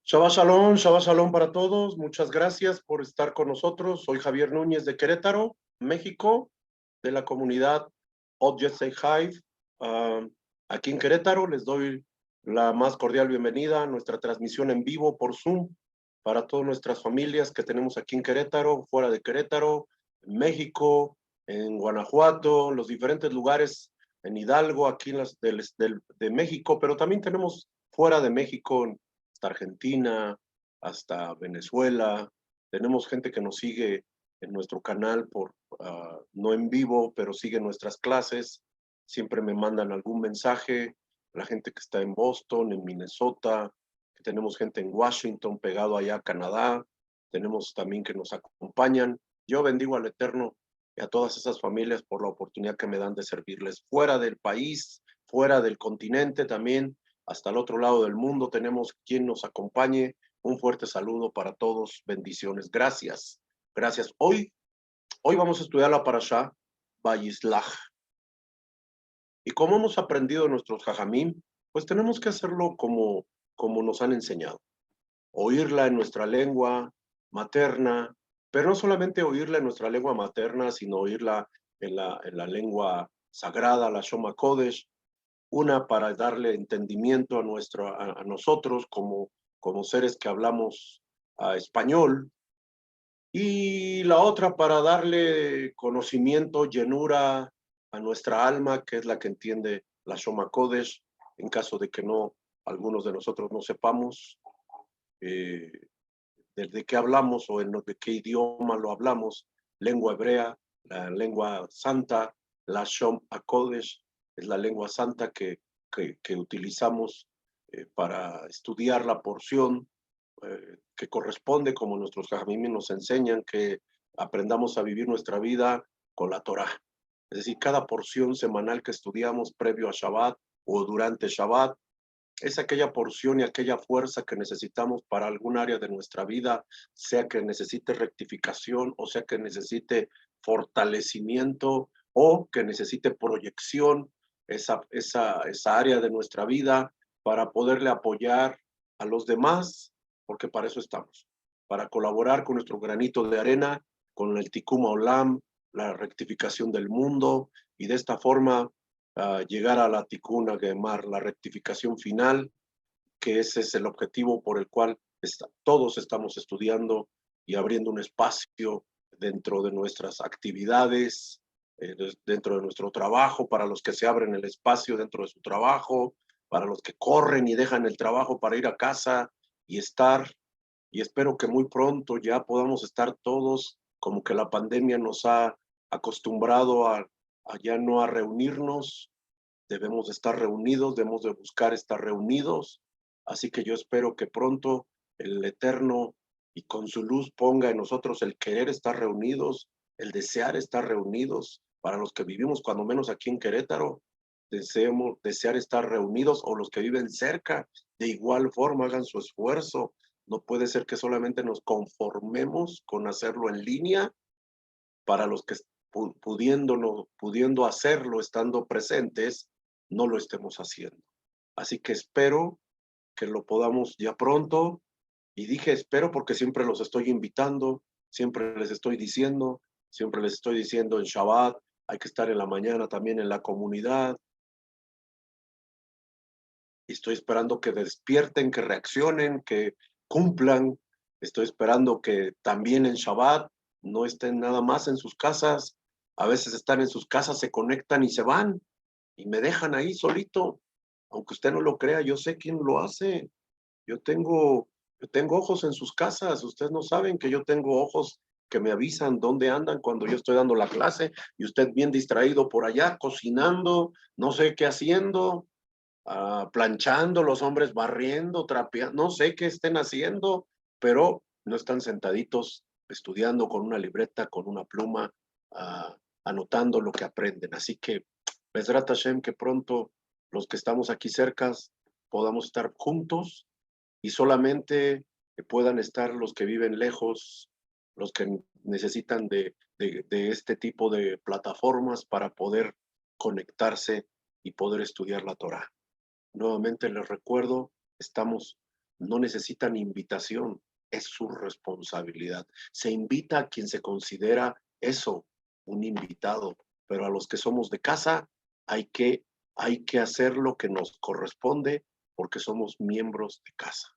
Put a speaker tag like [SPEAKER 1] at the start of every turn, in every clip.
[SPEAKER 1] Shabbat Shalom para todos. Muchas gracias por estar con nosotros. Soy Javier Núñez de Querétaro, México, de la comunidad Odjesei Hive. Aquí en Querétaro les doy la más cordial bienvenida a nuestra transmisión en vivo por Zoom para todas nuestras familias que tenemos aquí en Querétaro, fuera de Querétaro, en México, en Guanajuato, los diferentes lugares, en Hidalgo, aquí en de México, pero también tenemos fuera de México, hasta Argentina, hasta Venezuela. Tenemos gente que nos sigue en nuestro canal no en vivo, pero sigue nuestras clases. Siempre me mandan algún mensaje. La gente que está en Boston, en Minnesota, que tenemos gente en Washington, pegado allá a Canadá. Tenemos también que nos acompañan. Yo bendigo al Eterno y a todas esas familias por la oportunidad que me dan de servirles fuera del país, fuera del continente también, hasta el otro lado del mundo. Tenemos quien nos acompañe. Un fuerte saludo para todos. Bendiciones. Gracias. Gracias. Hoy vamos a estudiar la parashá Vayislach. Y como hemos aprendido en nuestros jajamim, pues tenemos que hacerlo como nos han enseñado. Oírla en nuestra lengua materna, pero no solamente oírla en nuestra lengua materna, sino oírla en la lengua sagrada, la Shoma Kodesh, una para darle entendimiento a nosotros como seres que hablamos español, y la otra para darle conocimiento, llenura a nuestra alma, que es la que entiende la Shoma Kodesh, en caso de que algunos de nosotros no sepamos eh, de qué hablamos o de qué idioma lo hablamos. Lengua hebrea, la lengua santa, la Shom HaKodesh, es la lengua santa que utilizamos para estudiar la porción que corresponde, como nuestros jajamim nos enseñan, que aprendamos a vivir nuestra vida con la Torah. Es decir, cada porción semanal que estudiamos previo a Shabbat o durante Shabbat es aquella porción y aquella fuerza que necesitamos para algún área de nuestra vida, sea que necesite rectificación o sea que necesite fortalecimiento o que necesite proyección, esa área de nuestra vida para poderle apoyar a los demás, porque para eso estamos, para colaborar con nuestro granito de arena, con el Tikkun Olam, la rectificación del mundo, y de esta forma llegar a la Tikkun Gemar, la rectificación final, que ese es el objetivo por el cual todos estamos estudiando y abriendo un espacio dentro de nuestras actividades, dentro de nuestro trabajo, para los que se abren el espacio dentro de su trabajo, para los que corren y dejan el trabajo para ir a casa y estar. Y espero que muy pronto ya podamos estar todos, como que la pandemia nos ha acostumbrado a ya no a reunirnos. Debemos de estar reunidos, debemos de buscar estar reunidos. Así que yo espero que pronto el Eterno y con su luz ponga en nosotros el querer estar reunidos, el desear estar reunidos. Para los que vivimos, cuando menos aquí en Querétaro, desear estar reunidos, o los que viven cerca, de igual forma hagan su esfuerzo. No puede ser que solamente nos conformemos con hacerlo en línea. Para los que pudiendo hacerlo estando presentes, no lo estemos haciendo. Así que espero que lo podamos ya pronto. Y dije espero porque siempre los estoy invitando, siempre les estoy diciendo en Shabbat, hay que estar en la mañana también en la comunidad. Y estoy esperando que despierten, que reaccionen, que cumplan. Estoy esperando que también en Shabbat no estén nada más en sus casas. A veces están en sus casas, se conectan y se van y me dejan ahí solito. Aunque usted no lo crea, yo sé quién lo hace. Yo tengo, yo tengo ojos en sus casas. Ustedes no saben que yo tengo ojos que me avisan dónde andan cuando yo estoy dando la clase y usted bien distraído por allá, cocinando, no sé qué haciendo, planchando, los hombres barriendo, trapeando, no sé qué estén haciendo, pero no están sentaditos estudiando con una libreta, con una pluma, anotando lo que aprenden. Así que, Bezrat Hashem, que pronto los que estamos aquí cerca podamos estar juntos y solamente que puedan estar los que viven lejos, los que necesitan de este tipo de plataformas para poder conectarse y poder estudiar la Torah. Nuevamente les recuerdo, estamos no necesitan invitación, es su responsabilidad. Se invita a quien se considera eso, un invitado, pero a los que somos de casa hay que hacer lo que nos corresponde porque somos miembros de casa.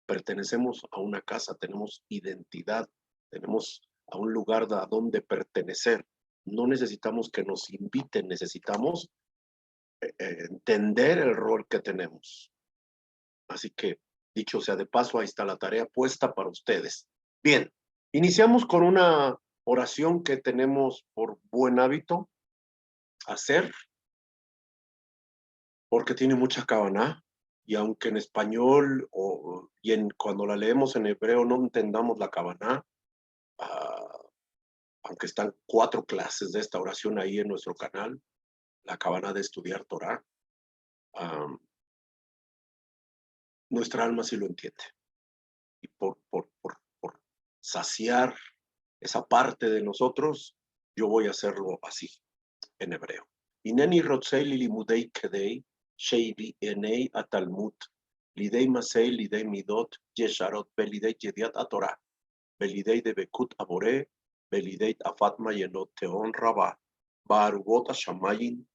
[SPEAKER 1] Pertenecemos a una casa, tenemos identidad, tenemos a un lugar a donde pertenecer. No necesitamos que nos inviten, necesitamos entender el rol que tenemos. Así que, dicho sea de paso, ahí está la tarea puesta para ustedes. Bien, iniciamos con una oración que tenemos por buen hábito hacer, porque tiene mucha cabana, y aunque en español cuando la leemos en hebreo no entendamos la cabana, aunque están 4 clases de esta oración ahí en nuestro canal, la cabana de estudiar Torah, nuestra alma sí lo entiende. Y por saciar esa parte de nosotros, yo voy a hacerlo así, en hebreo. Ineni rotzei lilimudei kedei, sheivi enei atalmut, lidei masei, lidei midot, yesharot, belidei yediat atorah, belidei de bekut abore, belidei afatma yenot teon rabá, barugot ashamayin,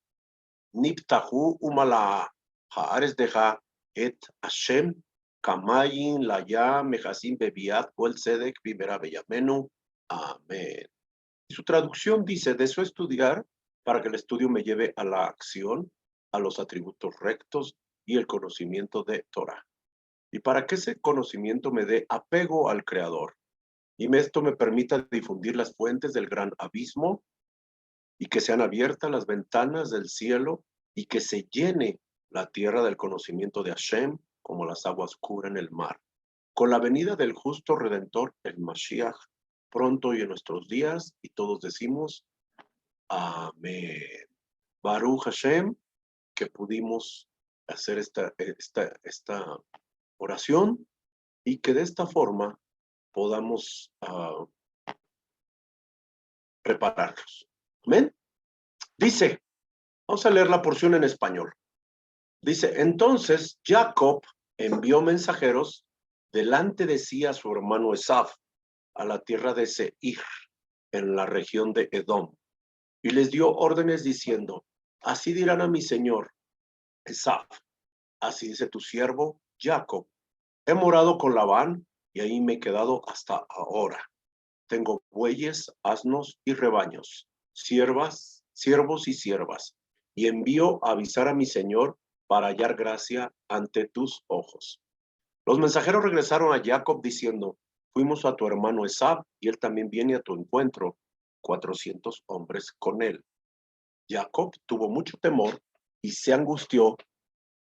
[SPEAKER 1] niptahu umala, haares deja et Hashem, Kamayin, Laya, Mejasim, Bebiat, Kuel Sedek, Bimera Bellamenu. Amén. Su traducción dice, deseo estudiar para que el estudio me lleve a la acción, a los atributos rectos y el conocimiento de Torah. Y para que ese conocimiento me dé apego al Creador. Y esto me permita difundir las fuentes del gran abismo y que sean abiertas las ventanas del cielo y que se llene la tierra del conocimiento de Hashem como las aguas cubren el mar. Con la venida del justo Redentor, el Mashiach, pronto y en nuestros días, y todos decimos, amén. Baruch Hashem, que pudimos hacer esta oración y que de esta forma podamos prepararnos. Amén. Dice, vamos a leer la porción en español. Dice, entonces Jacob envió mensajeros delante de sí a su hermano Esav, a la tierra de Seir, en la región de Edom, y les dio órdenes diciendo, así dirán a mi señor Esav, así dice tu siervo Jacob, he morado con Labán y ahí me he quedado hasta ahora. Tengo bueyes, asnos y rebaños, siervos y siervas, y envío a avisar a mi señor para hallar gracia ante tus ojos. Los mensajeros regresaron a Jacob diciendo, fuimos a tu hermano Esav y él también viene a tu encuentro, 400 hombres con él. Jacob tuvo mucho temor y se angustió,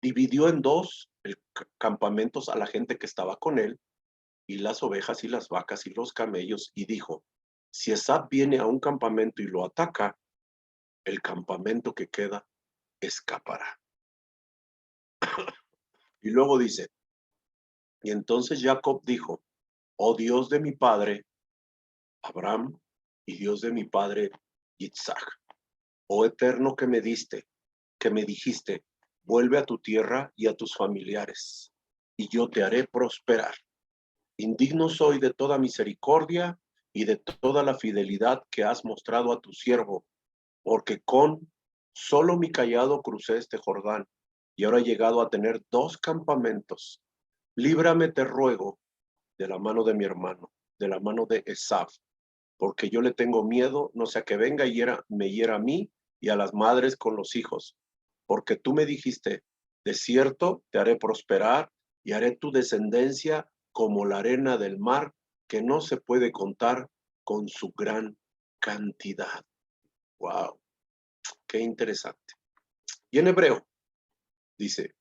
[SPEAKER 1] dividió en 2 campamentos a la gente que estaba con él, y las ovejas y las vacas y los camellos, y dijo, si Esav viene a un campamento y lo ataca, el campamento que queda escapará. Y luego dice, y entonces Jacob dijo, oh Dios de mi padre Abraham y Dios de mi padre Isaac, oh eterno que me dijiste, vuelve a tu tierra y a tus familiares, y yo te haré prosperar. Indigno soy de toda misericordia y de toda la fidelidad que has mostrado a tu siervo, porque con solo mi cayado crucé este Jordán, y ahora he llegado a tener 2 campamentos. Líbrame, te ruego, de la mano de mi hermano, de la mano de Esav, porque yo le tengo miedo, no sea que venga y me hiera a mí y a las madres con los hijos, porque tú me dijiste, de cierto te haré prosperar y haré tu descendencia como la arena del mar, que no se puede contar con su gran cantidad. Wow, qué interesante. Y en hebreo dice,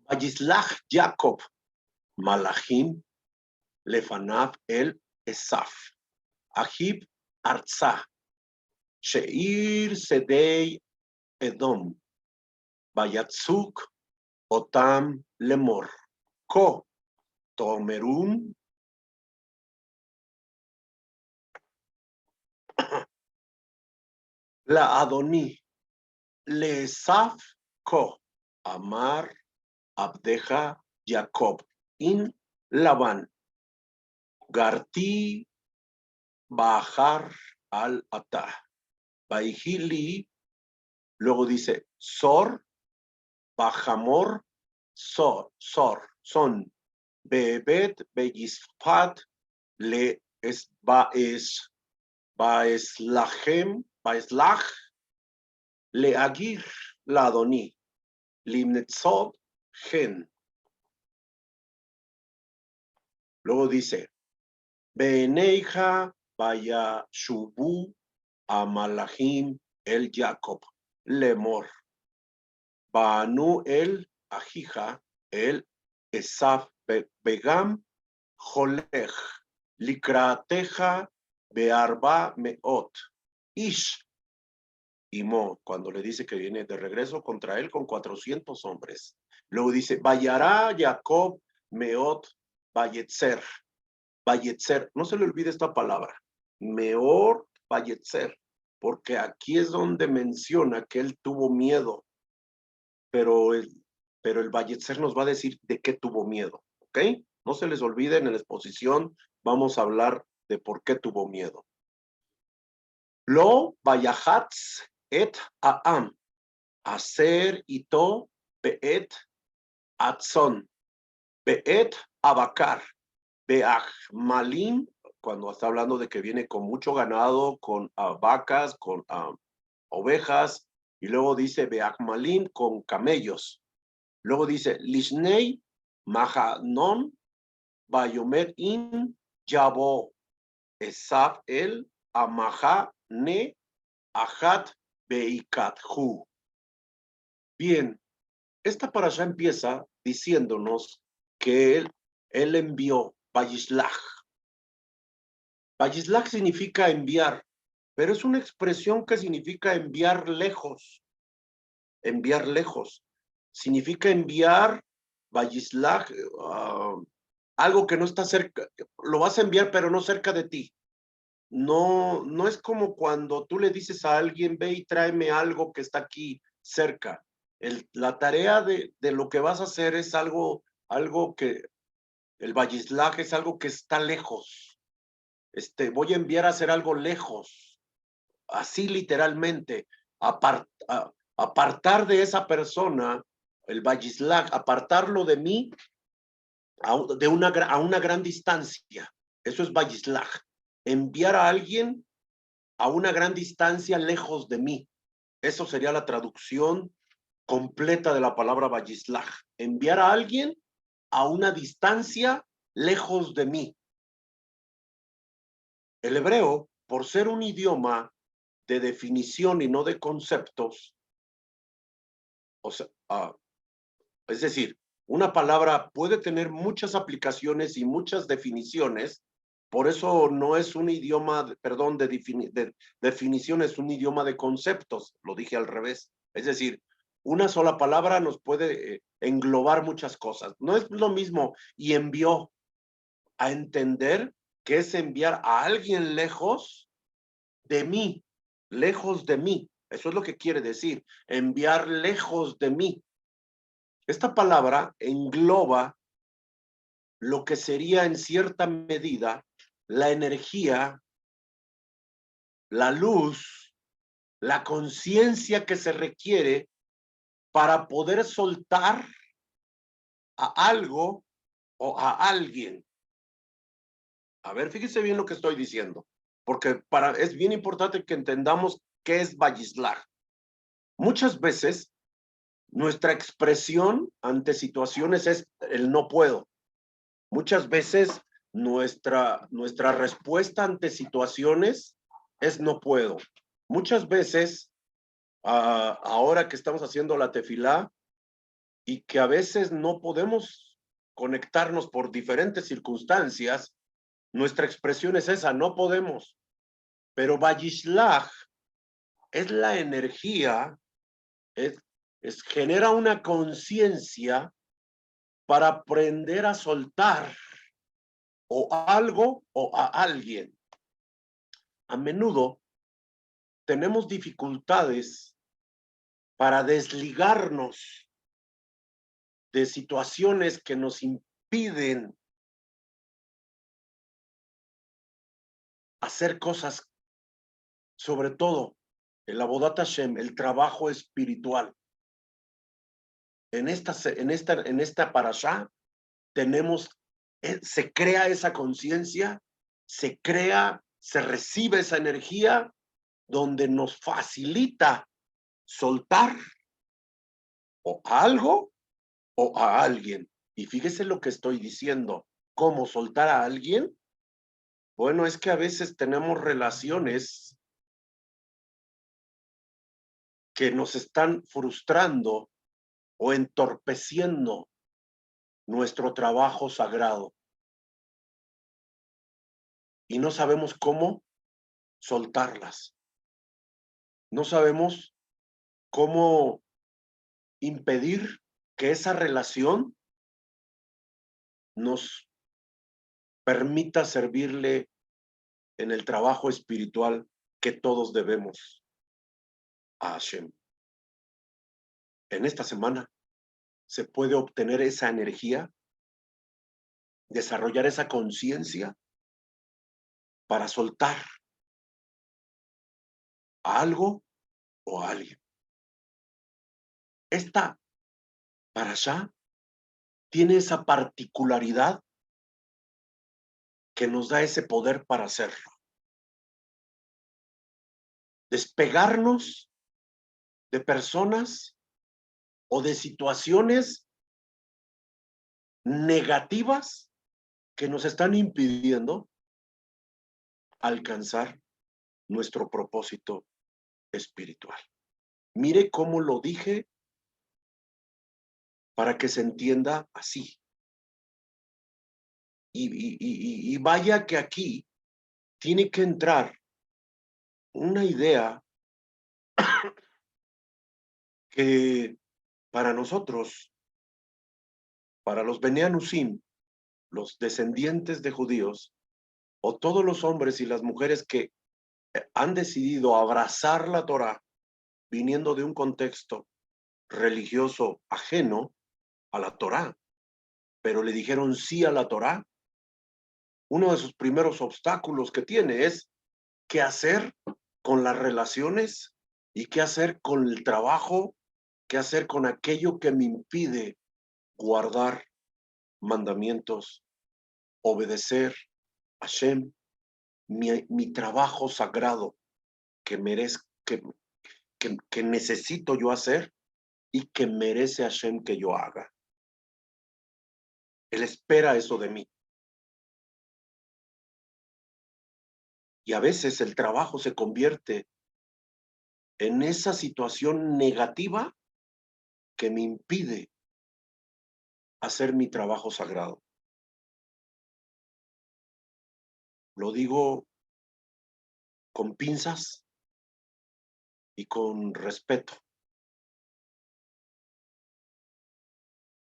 [SPEAKER 1] Vayislach Jacob Malachim Lefanav el Esaf, Ahib Arza, Sheir Sedei Edom, Vayatzuk Otam Lemor, Ko Tomerum La Adoni, Le Esaf Ko, Amar Abdeja Jacob in Labán. Garti Bahar al-Atah. Baihili, luego dice Sor, Bajamor, Sor, son. Bebet, Beyisfat, Le es Baeslachem, Baeslach, Le Agir, Ladoni, Limnetzot, Gen. Luego dice, Beneija, Vaya Shubu, Amalahim, El Jacob, Lemor, Banu El Ajija, El Esaf, Begam, Jolech, Likrateja, Bearba Meot, Ish, y Mo, cuando le dice que viene de regreso contra él con 400 hombres. Luego dice, Vayará Jacob Meot Bayetzer. Bayetzer, no se le olvide esta palabra, Meor Bayetzer, porque aquí es donde menciona que él tuvo miedo, pero el Bayetzer nos va a decir de qué tuvo miedo, ¿ok? No se les olvide, en la exposición vamos a hablar de por qué tuvo miedo. Lo Bayahatz et Aam, Aser ito beet Atzon, beet Abakar, Beachmalim, cuando está hablando de que viene con mucho ganado, con vacas, con ovejas, y luego dice Beachmalim con camellos. Luego dice Lishnei Mahanon Bayomet in Yabo Esaf el Amaha ne Ahat Beikathu. Bien, esta parasha empieza diciéndonos que él envió Bayishlach. Bayishlach significa enviar, pero es una expresión que significa enviar lejos. Enviar lejos. Significa enviar Bayishlach, algo que no está cerca. Lo vas a enviar, pero no cerca de ti. No, no es como cuando tú le dices a alguien, ve y tráeme algo que está aquí cerca. La tarea de lo que vas a hacer es algo que, el Bayishlach es algo que está lejos. Voy a enviar a hacer algo lejos, así literalmente, apartar de esa persona, el Bayishlach, apartarlo de mí a una gran distancia. Eso es Bayishlach. Enviar a alguien a una gran distancia lejos de mí. Eso sería la traducción completa de la palabra Bayishlach. Enviar a alguien a una distancia lejos de mí. El hebreo, por ser un idioma de definición y no de conceptos, o sea, es decir, una palabra puede tener muchas aplicaciones y muchas definiciones, por eso no es un idioma, perdón, de definición, es un idioma de conceptos, lo dije al revés. Es decir, una sola palabra nos puede englobar muchas cosas. No es lo mismo y envió a entender que es enviar a alguien lejos de mí, lejos de mí. Eso es lo que quiere decir, enviar lejos de mí. Esta palabra engloba lo que sería en cierta medida la energía, la luz, la conciencia que se requiere para poder soltar a algo o a alguien. A ver, fíjese bien lo que estoy diciendo, porque es bien importante que entendamos qué es Bayishlach. Muchas veces nuestra expresión ante situaciones es el no puedo. Muchas veces nuestra respuesta ante situaciones es no puedo. Muchas veces, ahora que estamos haciendo la tefilá y que a veces no podemos conectarnos por diferentes circunstancias, nuestra expresión es esa, no podemos. Pero Bayishlach es la energía, genera una conciencia para aprender a soltar o algo o a alguien. A menudo tenemos dificultades para desligarnos de situaciones que nos impiden hacer cosas, sobre todo el Avodat Hashem, el trabajo espiritual. En esta parashá tenemos, se crea esa conciencia, se recibe esa energía donde nos facilita soltar o a algo o a alguien. Y fíjese lo que estoy diciendo, ¿cómo soltar a alguien? Bueno, es que a veces tenemos relaciones que nos están frustrando o entorpeciendo nuestro trabajo sagrado. Y no sabemos cómo soltarlas. No sabemos cómo impedir que esa relación nos permita servirle en el trabajo espiritual que todos debemos a Hashem. En esta semana se puede obtener esa energía, desarrollar esa conciencia para soltar a algo o a alguien. Esta parashá tiene esa particularidad que nos da ese poder para hacerlo. Despegarnos de personas o de situaciones negativas que nos están impidiendo alcanzar nuestro propósito espiritual. Mire cómo lo dije para que se entienda así. Y vaya que aquí tiene que entrar una idea que para nosotros, para los Bnei Anusim, los descendientes de judíos, o todos los hombres y las mujeres que han decidido abrazar la Torá, viniendo de un contexto religioso ajeno a la Torá, pero le dijeron sí a la Torá, uno de sus primeros obstáculos que tiene es qué hacer con las relaciones y qué hacer con el trabajo, qué hacer con aquello que me impide guardar mandamientos, obedecer a Hashem, mi trabajo sagrado que merezco, que necesito yo hacer y que merece Hashem que yo haga. Él espera eso de mí. Y a veces el trabajo se convierte en esa situación negativa que me impide hacer mi trabajo sagrado. Lo digo con pinzas y con respeto,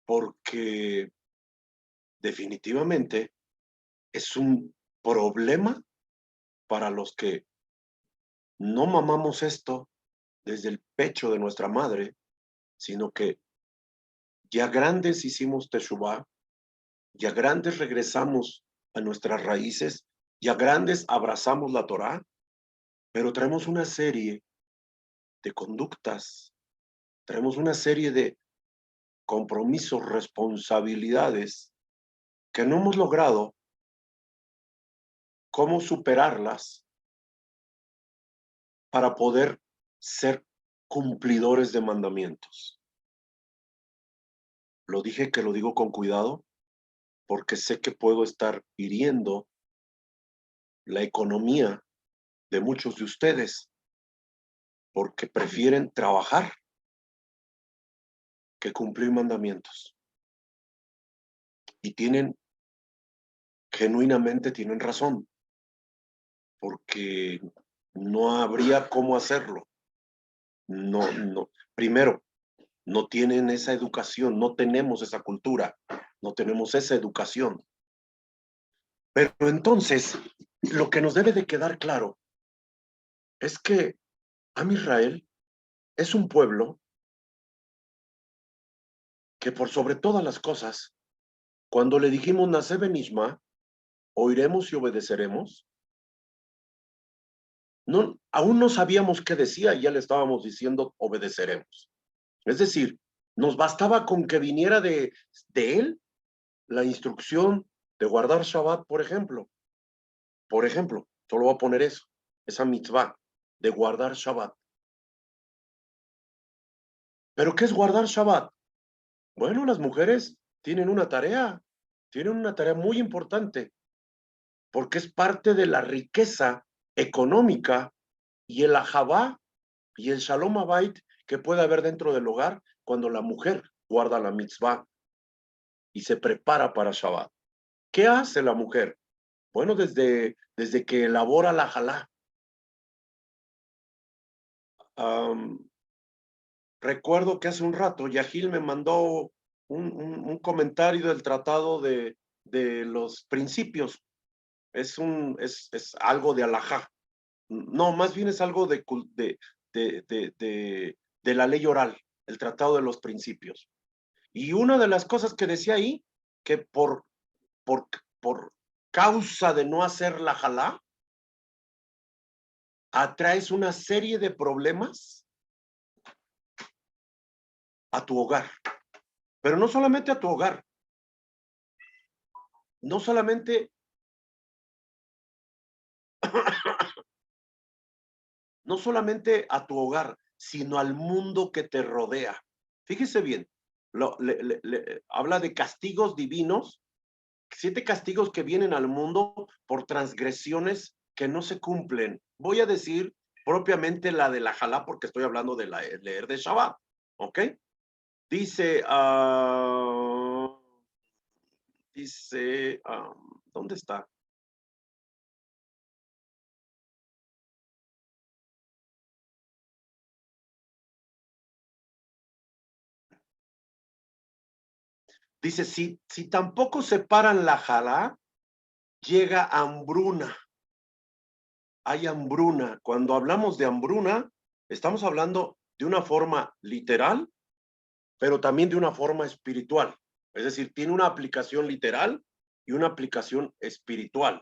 [SPEAKER 1] porque definitivamente es un problema para los que no mamamos esto desde el pecho de nuestra madre, sino que ya grandes hicimos teshuvá, ya grandes regresamos a nuestras raíces, ya grandes abrazamos la Torá, pero traemos una serie de conductas, traemos una serie de compromisos, responsabilidades que no hemos logrado cómo superarlas para poder ser cumplidores de mandamientos. Lo dije que lo digo con cuidado porque sé que puedo estar hiriendo la economía de muchos de ustedes porque prefieren trabajar que cumplir mandamientos. Y genuinamente tienen razón, porque no habría cómo hacerlo. No. Primero, no tienen esa educación, no tenemos esa cultura, no tenemos esa educación. Pero entonces, lo que nos debe de quedar claro es que Am Israel es un pueblo que por sobre todas las cosas, cuando le dijimos Nase Benishma, oiremos y obedeceremos, no, aún no sabíamos qué decía y ya le estábamos diciendo obedeceremos. Es decir, nos bastaba con que viniera de él la instrucción de guardar Shabbat, por ejemplo. Por ejemplo, solo voy a poner eso, esa mitzvah de guardar Shabbat. ¿Pero qué es guardar Shabbat? Bueno, las mujeres tienen una tarea muy importante, porque es parte de la riqueza económica y el ahabá y el shalom habayit que puede haber dentro del hogar cuando la mujer guarda la mitzvah y se prepara para Shabbat. ¿Qué hace la mujer? Bueno, desde que elabora la jalá. Recuerdo que hace un rato Yahil me mandó un comentario del tratado de los principios. Es algo de alajá. No, más bien es algo de la ley oral, el tratado de los principios. Y una de las cosas que decía ahí, que por causa de no hacer la jalá, atraes una serie de problemas a tu hogar. Pero no solamente a tu hogar, no solamente, no solamente a tu hogar, sino al mundo que te rodea. Fíjese bien, habla de castigos divinos, 7 castigos que vienen al mundo por transgresiones que no se cumplen. Voy a decir propiamente la de la jalá porque estoy hablando de leer de Shabbat, ¿ok? Dice, ¿dónde está? Dice, si tampoco separan la jalá, llega hambruna. Hay hambruna. Cuando hablamos de hambruna, estamos hablando de una forma literal, pero también de una forma espiritual. Es decir, tiene una aplicación literal y una aplicación espiritual.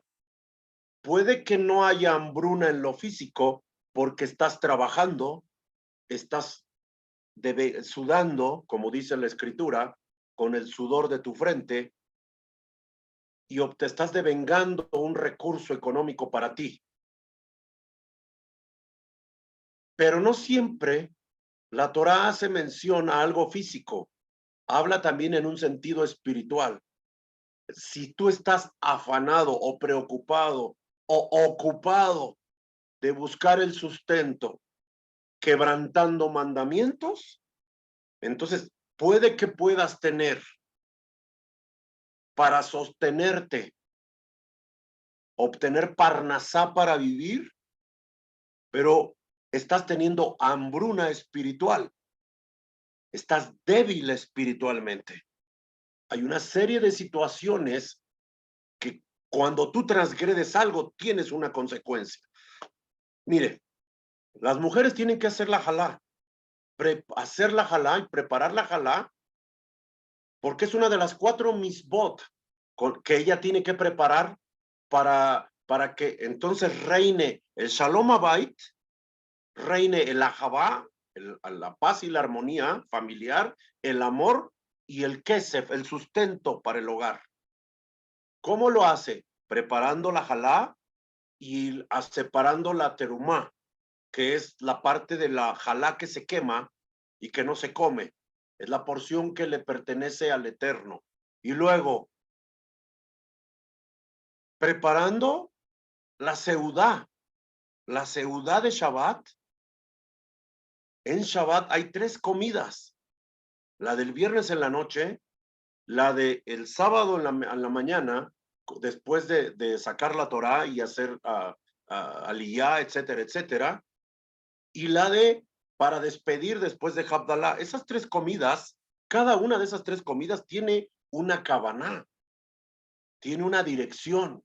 [SPEAKER 1] Puede que no haya hambruna en lo físico porque estás trabajando, estás sudando, como dice la escritura, con el sudor de tu frente y te estás devengando un recurso económico para ti. Pero no siempre la Torá hace mención a algo físico, habla también en un sentido espiritual. Si tú estás afanado o preocupado o ocupado de buscar el sustento, quebrantando mandamientos, entonces puede que puedas tener para sostenerte, obtener parnasá para vivir, pero estás teniendo hambruna espiritual, estás débil espiritualmente. Hay una serie de situaciones que cuando tú transgredes algo tienes una consecuencia. Mire, las mujeres tienen que hacer la jalá, hacer la jalá y preparar la jalá, porque es una de las 4 misbot que ella tiene que preparar para que entonces reine el Shalom Habayit, reine el Ahabá, la paz y la armonía familiar, el amor y el kesef, el sustento para el hogar. ¿Cómo lo hace? Preparando la jalá y separando la terumá, que es la parte de la jalá que se quema y que no se come. Es la porción que le pertenece al Eterno. Y luego, preparando la seudá de Shabbat. En Shabbat hay 3 comidas. La del viernes en la noche, la del sábado en la mañana, después de sacar la Torá y hacer aliyá, etcétera, etcétera, y la de para despedir después de Havdalah. Esas 3 comidas, cada una de esas 3 comidas tiene una kavaná, tiene una dirección.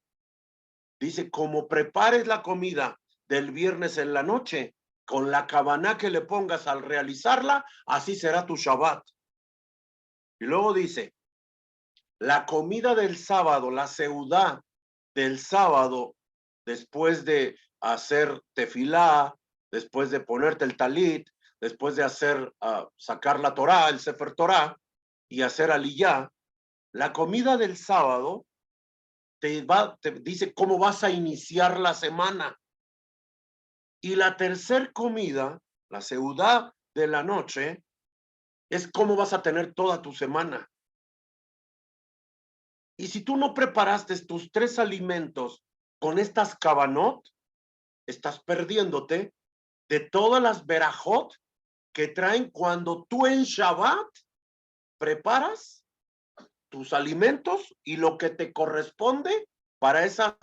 [SPEAKER 1] Dice, como prepares la comida del viernes en la noche, con la kavaná que le pongas al realizarla, así será tu Shabbat. Y luego dice, la comida del sábado, la seudá del sábado, después de hacer tefilá, después de ponerte el talit, después de hacer, sacar la Torá, el Sefer Torá, y hacer aliyá, la comida del sábado te dice cómo vas a iniciar la semana. Y la tercer comida, la seudá de la noche, es cómo vas a tener toda tu semana. Y si tú no preparaste tus 3 alimentos con estas kabanot, estás perdiéndote de todas las verajot que traen cuando tú en Shabbat preparas tus alimentos y lo que te corresponde para estar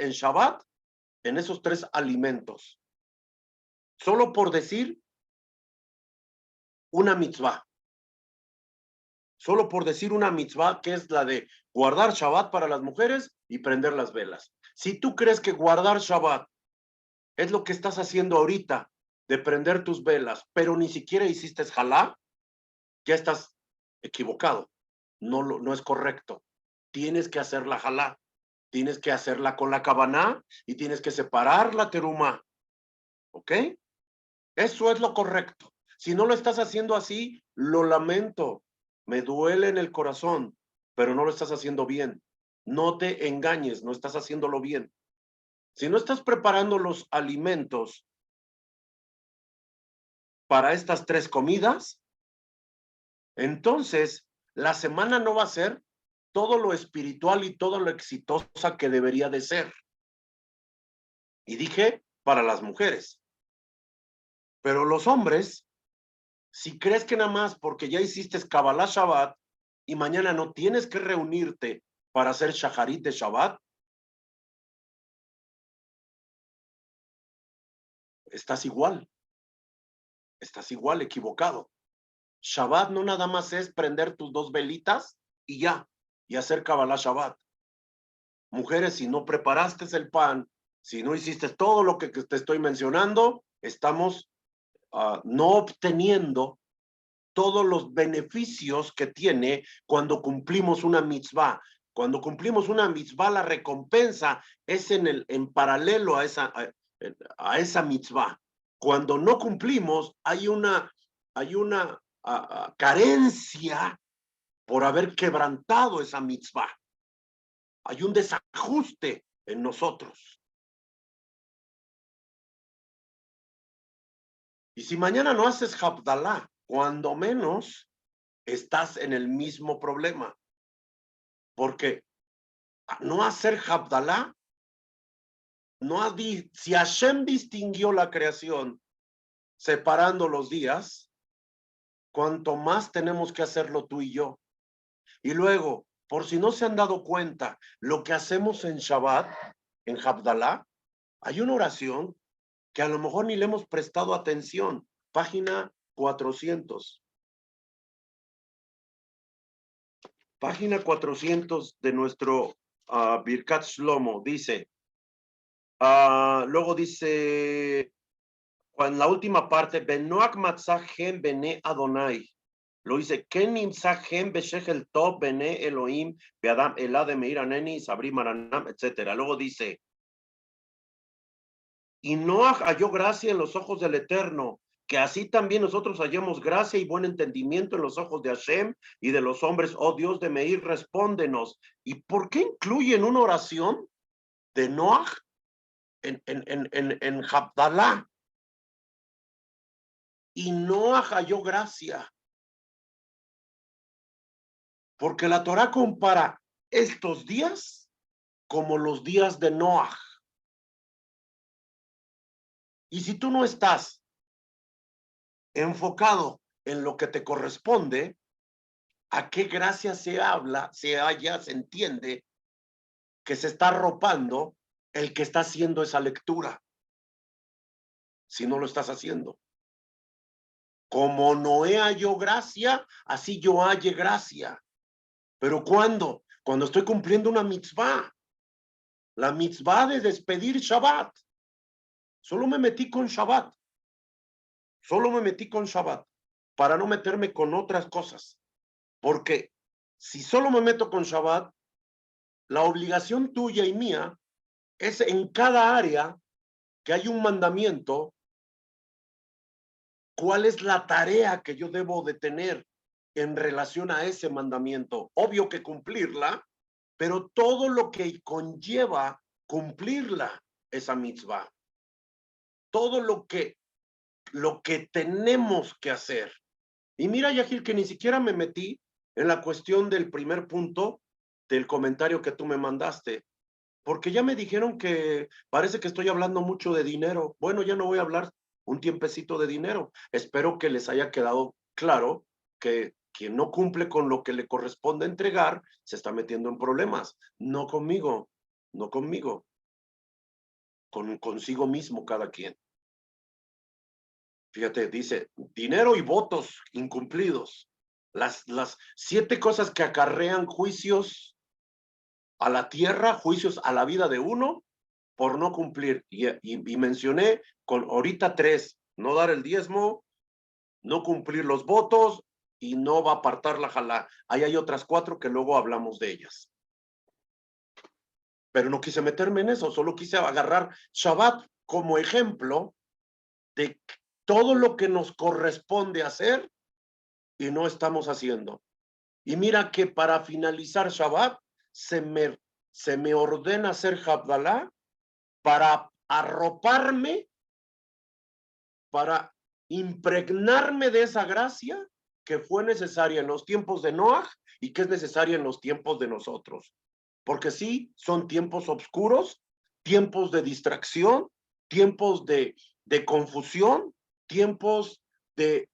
[SPEAKER 1] en Shabbat en esos 3 alimentos. Solo por decir una mitzvah. Solo por decir una mitzvah, que es la de guardar Shabbat para las mujeres y prender las velas. Si tú crees que guardar Shabbat es lo que estás haciendo ahorita, de prender tus velas, pero ni siquiera hiciste jalá, ya estás equivocado. No es correcto. Tienes que hacer la jalá, tienes que hacerla con la kabaná y tienes que separar la terumá. ¿Ok? Eso es lo correcto. Si no lo estás haciendo así, lo lamento. Me duele en el corazón, pero no lo estás haciendo bien. No te engañes, no estás haciéndolo bien. Si no estás preparando los alimentos para estas 3 comidas, entonces la semana no va a ser todo lo espiritual y todo lo exitosa que debería de ser. Y dije, para las mujeres. Pero los hombres, si crees que nada más porque ya hiciste Kabbalah Shabbat y mañana no tienes que reunirte para hacer Shacharit de Shabbat, estás igual equivocado. Shabbat no nada más es prender tus 2 velitas y ya, y hacer Kabbalah Shabbat. Mujeres, si no preparaste el pan, si no hiciste todo lo que te estoy mencionando, estamos no obteniendo todos los beneficios que tiene cuando cumplimos una mitzvah. Cuando cumplimos una mitzvah, la recompensa es en paralelo a esa mitzvah. Cuando no cumplimos, hay una carencia por haber quebrantado esa mitzvah. Hay un desajuste en nosotros. Y si mañana no haces Havdalah, cuando menos estás en el mismo problema. Porque no hacer Havdalah, si Hashem distinguió la creación separando los días, cuanto más tenemos que hacerlo tú y yo. Y luego, por si no se han dado cuenta, lo que hacemos en Shabbat, en Havdalah, hay una oración que a lo mejor ni le hemos prestado atención. Página 400. Página 400 de nuestro Birkat Shlomo. Dice, luego dice, en la última parte, Benoak Matzahem Bene Adonai. Lo dice, Ken Nimzahem Beshechel Tov Bene Elohim Beadam Elad de Meir Aneni Sabri Maranam, etc. Luego dice, y Noach halló gracia en los ojos del Eterno, que así también nosotros hallemos gracia y buen entendimiento en los ojos de Hashem y de los hombres. Oh Dios de Meir, respóndenos. ¿Y por qué incluyen una oración de Noach en Havdalah? Y Noach halló gracia. Porque la Torah compara estos días como los días de Noach. Y si tú no estás enfocado en lo que te corresponde, ¿a qué gracia se habla, se entiende que se está arropando el que está haciendo esa lectura? Si no lo estás haciendo. Como Noé halló gracia, así yo halle gracia. ¿Pero cuándo? Cuando estoy cumpliendo una mitzvah. La mitzvah de despedir Shabbat. Solo me metí con Shabbat. Solo me metí con Shabbat para no meterme con otras cosas. Porque si solo me meto con Shabbat, la obligación tuya y mía es en cada área que hay un mandamiento, cuál es la tarea que yo debo de tener en relación a ese mandamiento. Obvio que cumplirla, pero todo lo que conlleva cumplirla, esa mitzvah. Todo lo que tenemos que hacer. Y mira, Yahil, que ni siquiera me metí en la cuestión del primer punto del comentario que tú me mandaste, porque ya me dijeron que parece que estoy hablando mucho de dinero. Bueno, ya no voy a hablar un tiempecito de dinero. Espero que les haya quedado claro que quien no cumple con lo que le corresponde entregar se está metiendo en problemas. No conmigo, no conmigo, consigo mismo cada quien. Fíjate, dice, dinero y votos incumplidos. Las 7 cosas que acarrean juicios a la tierra, juicios a la vida de uno, por no cumplir. Y mencioné con ahorita 3, no dar el diezmo, no cumplir los votos y no va a apartar la jalá. Ahí hay otras 4 que luego hablamos de ellas. Pero no quise meterme en eso, solo quise agarrar Shabbat como ejemplo de todo lo que nos corresponde hacer y no estamos haciendo. Y mira que para finalizar Shabbat se me ordena hacer Havdalah para arroparme, para impregnarme de esa gracia que fue necesaria en los tiempos de Noah y que es necesaria en los tiempos de nosotros. Porque sí, son tiempos oscuros, tiempos de distracción, tiempos de confusión, tiempos de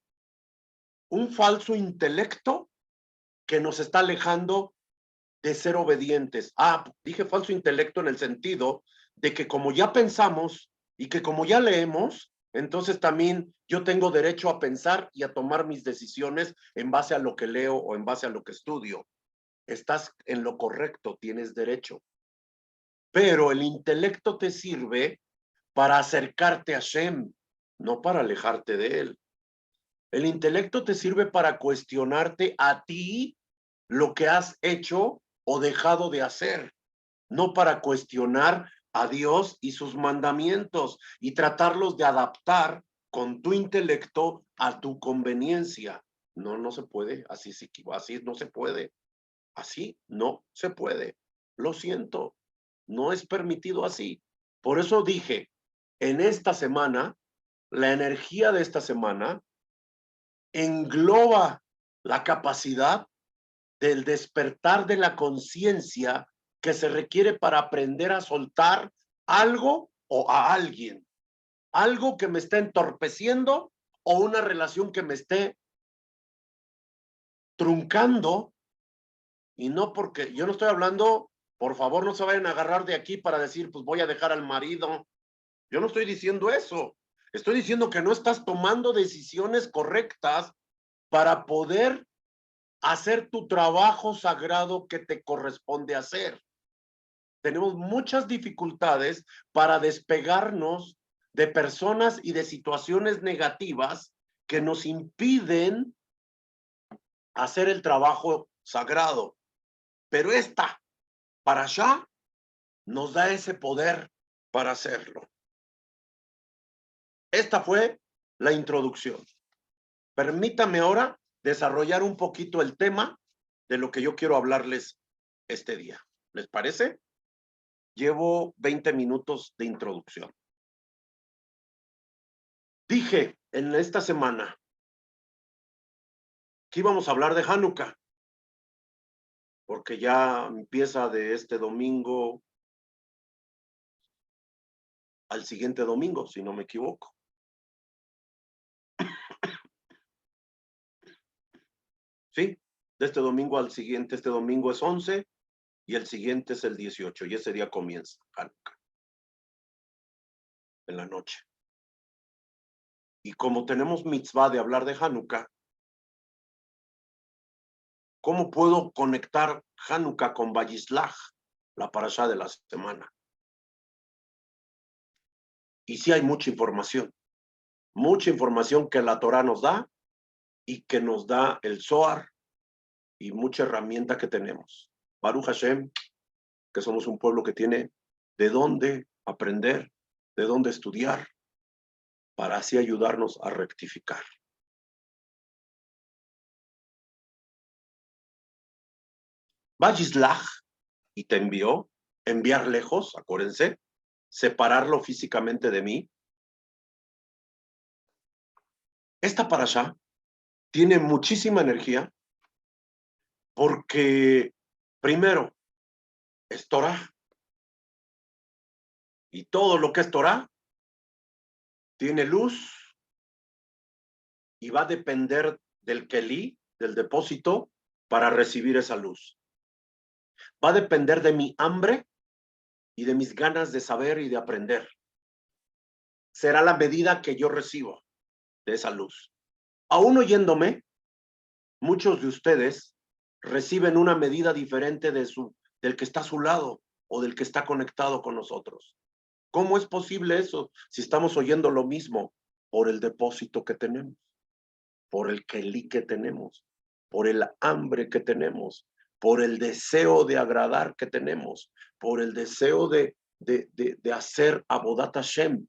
[SPEAKER 1] un falso intelecto que nos está alejando de ser obedientes. Dije falso intelecto en el sentido de que como ya pensamos y que como ya leemos, entonces también yo tengo derecho a pensar y a tomar mis decisiones en base a lo que leo o en base a lo que estudio. Estás en lo correcto, tienes derecho. Pero el intelecto te sirve para acercarte a Shem, no para alejarte de él. El intelecto te sirve para cuestionarte a ti lo que has hecho o dejado de hacer, no para cuestionar a Dios y sus mandamientos y tratarlos de adaptar con tu intelecto a tu conveniencia. No, no se puede, así no se puede, así no se puede. Lo siento, no es permitido así. Por eso dije, en esta semana, la energía de esta semana engloba la capacidad del despertar de la conciencia que se requiere para aprender a soltar algo o a alguien, algo que me está entorpeciendo o una relación que me esté truncando. Y no porque yo no estoy hablando, por favor no se vayan a agarrar de aquí para decir pues voy a dejar al marido. Yo no estoy diciendo eso, estoy diciendo que no estás tomando decisiones correctas para poder hacer tu trabajo sagrado que te corresponde hacer. Tenemos muchas dificultades para despegarnos de personas y de situaciones negativas que nos impiden hacer el trabajo sagrado. Pero esta, para allá, nos da ese poder para hacerlo. Esta fue la introducción. Permítame ahora desarrollar un poquito el tema de lo que yo quiero hablarles este día. ¿Les parece? Llevo 20 minutos de introducción. Dije en esta semana que íbamos a hablar de Hanukkah, porque ya empieza de este domingo al siguiente domingo, si no me equivoco. Sí, de este domingo al siguiente, este domingo es 11 y el siguiente es el 18 y ese día comienza Hanukkah, en la noche. Y como tenemos mitzvah de hablar de Hanukkah, ¿cómo puedo conectar Hanukkah con Vayislach, la parashá de la semana? Y sí hay mucha información que la Torá nos da y que nos da el Zohar y mucha herramienta que tenemos. Baruch Hashem, que somos un pueblo que tiene de dónde aprender, de dónde estudiar, para así ayudarnos a rectificar. Vayislach, y te envió, enviar lejos, acuérdense, separarlo físicamente de mí. Esta parashá tiene muchísima energía porque, primero, es Torah. Y todo lo que es Torah tiene luz y va a depender del kelí, del depósito, para recibir esa luz. Va a depender de mi hambre y de mis ganas de saber y de aprender. Será la medida que yo recibo de esa luz. Aún oyéndome, muchos de ustedes reciben una medida diferente del que está a su lado o del que está conectado con nosotros. ¿Cómo es posible eso si estamos oyendo lo mismo? Por el depósito que tenemos, por el kelí que tenemos, por el hambre que tenemos, por el deseo de agradar que tenemos, por el deseo de hacer Avodat Hashem.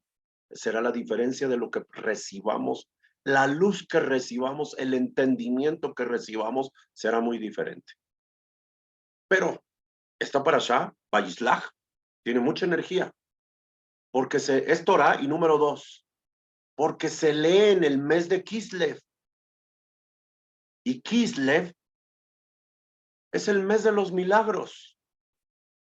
[SPEAKER 1] Será la diferencia de lo que recibamos, la luz que recibamos, el entendimiento que recibamos será muy diferente. Pero esta parashá, Vayislach, tiene mucha energía, porque es Torah, y número 2, porque se lee en el mes de Kislev. Y Kislev es el mes de los milagros.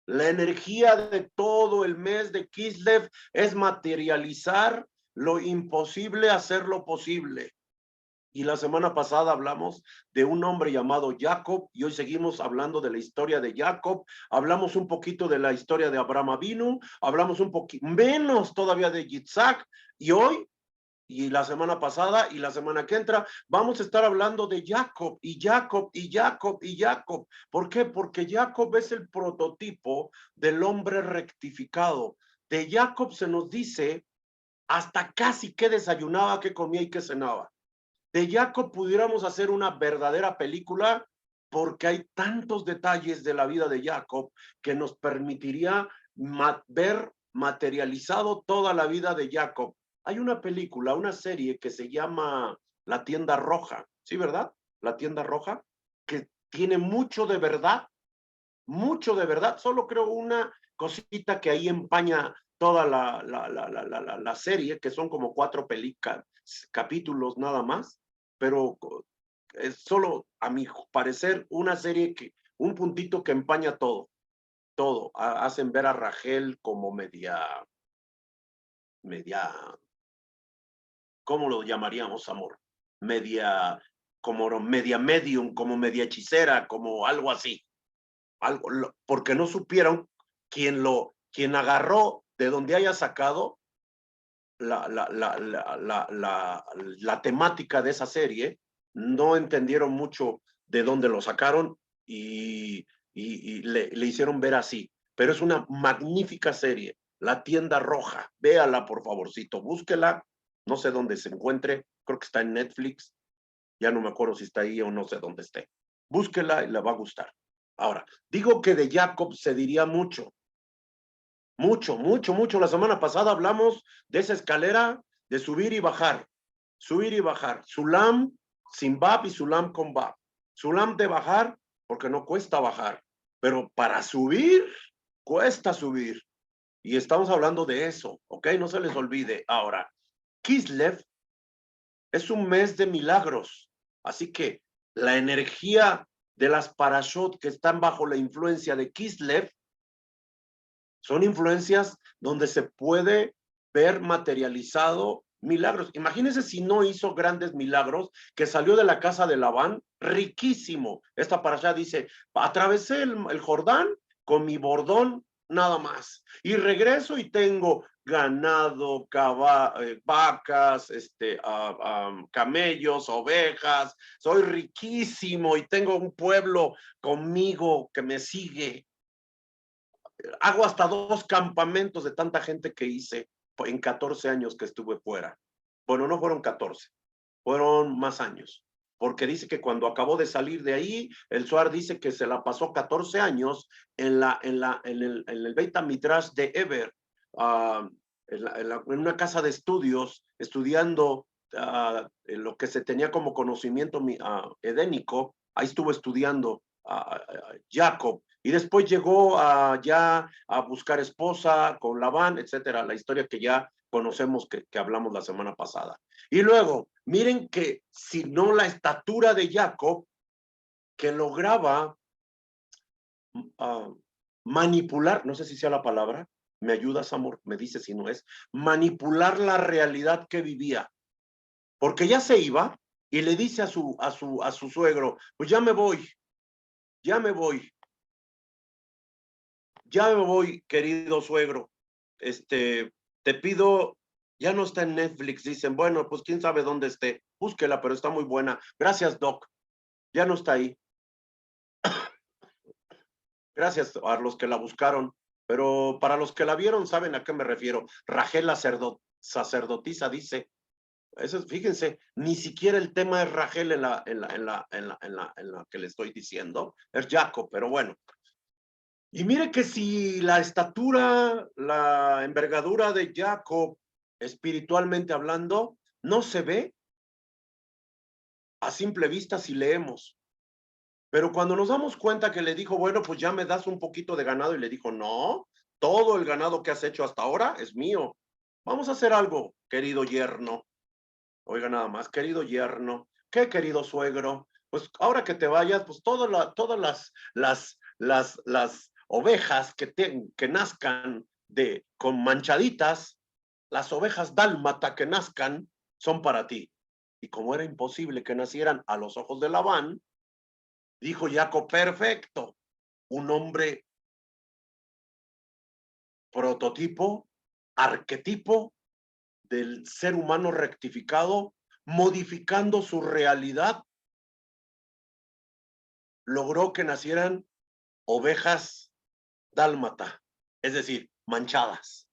[SPEAKER 1] La energía de todo el mes de Kislev es materializar lo imposible, hacer lo posible. Y la semana pasada hablamos de un hombre llamado Jacob, y hoy seguimos hablando de la historia de Jacob. Hablamos un poquito de la historia de Abraham Avinu, hablamos un poquito menos todavía de Yitzhak, y hoy, y la semana pasada, y la semana que entra, vamos a estar hablando de Jacob, y Jacob, y Jacob, y Jacob. ¿Por qué? Porque Jacob es el prototipo del hombre rectificado. De Jacob se nos dice hasta casi qué desayunaba, qué comía y qué cenaba. De Jacob pudiéramos hacer una verdadera película, porque hay tantos detalles de la vida de Jacob que nos permitiría ver materializado toda la vida de Jacob. Hay una película, una serie que se llama La Tienda Roja, ¿sí, verdad? La Tienda Roja, que tiene mucho de verdad, solo creo una cosita que ahí empaña toda la serie, que son como 4 capítulos nada más, pero es solo, a mi parecer, una serie un puntito que empaña todo. Hacen ver a Rachel como media, ¿cómo lo llamaríamos, amor? Como media medium, como media hechicera, como algo así. Porque no supieron quien agarró de donde haya sacado la temática de esa serie, no entendieron mucho de dónde lo sacaron y le hicieron ver así. Pero es una magnífica serie, La Tienda Roja. Véala, por favorcito, búsquela. No sé dónde se encuentre, creo que está en Netflix. Ya no me acuerdo si está ahí o no sé dónde esté. Búsquela y le va a gustar. Ahora, digo que de Jacob se diría mucho. Mucho. La semana pasada hablamos de esa escalera de subir y bajar. Subir y bajar. Sulam sin bab y sulam con bab. Sulam de bajar porque no cuesta bajar. Pero para subir, cuesta subir. Y estamos hablando de eso, ¿ok? No se les olvide. Ahora, Kislev es un mes de milagros. Así que la energía de las parashot que están bajo la influencia de Kislev son influencias donde se puede ver materializado milagros. Imagínense si no hizo grandes milagros, que salió de la casa de Labán riquísimo. Esta parashá dice, atravesé el Jordán con mi bordón nada más. Y regreso y tengo ganado, vacas, camellos, ovejas. Soy riquísimo y tengo un pueblo conmigo que me sigue. Hago hasta 2 campamentos de tanta gente que hice en 14 años que estuve fuera. Bueno, no fueron 14, fueron más años. porque dice que cuando acabó de salir de ahí, el Zohar dice que se la pasó 14 años en el Beit HaMidrash de Eber, en una casa de estudios, estudiando lo que se tenía como conocimiento edénico. Ahí estuvo estudiando Jacob, y después llegó ya a buscar esposa con Labán, etcétera, la historia que ya conocemos, que hablamos la semana pasada. Y luego, miren que si no la estatura de Jacob, que lograba manipular, no sé si sea la palabra, me ayudas, amor, me dice si no es, manipular la realidad que vivía, porque ya se iba y le dice a su suegro, pues ya me voy, ya me voy, ya me voy, querido suegro, te pido, ya no está en Netflix, dicen, bueno, pues quién sabe dónde esté, búsquela, pero está muy buena, gracias, Doc, ya no está ahí, gracias a los que la buscaron, pero para los que la vieron saben a qué me refiero. Rachel, la sacerdotisa, dice, eso, fíjense, ni siquiera el tema es Rachel en la que le estoy diciendo, es Jacob, pero bueno. Y mire que si la estatura, la envergadura de Jacob, espiritualmente hablando, no se ve a simple vista si leemos. Pero cuando nos damos cuenta que le dijo, bueno, pues ya me das un poquito de ganado, y le dijo, no, todo el ganado que has hecho hasta ahora es mío. Vamos a hacer algo, querido yerno. Oiga, nada más, querido yerno, ¿qué querido suegro? Pues ahora que te vayas, pues todas las ovejas que nazcan con manchaditas, las ovejas dálmata que nazcan, son para ti. Y como era imposible que nacieran a los ojos de Labán, dijo Jacob, perfecto, un hombre prototipo, arquetipo del ser humano rectificado, modificando su realidad, logró que nacieran ovejas dálmata, es decir, manchadas.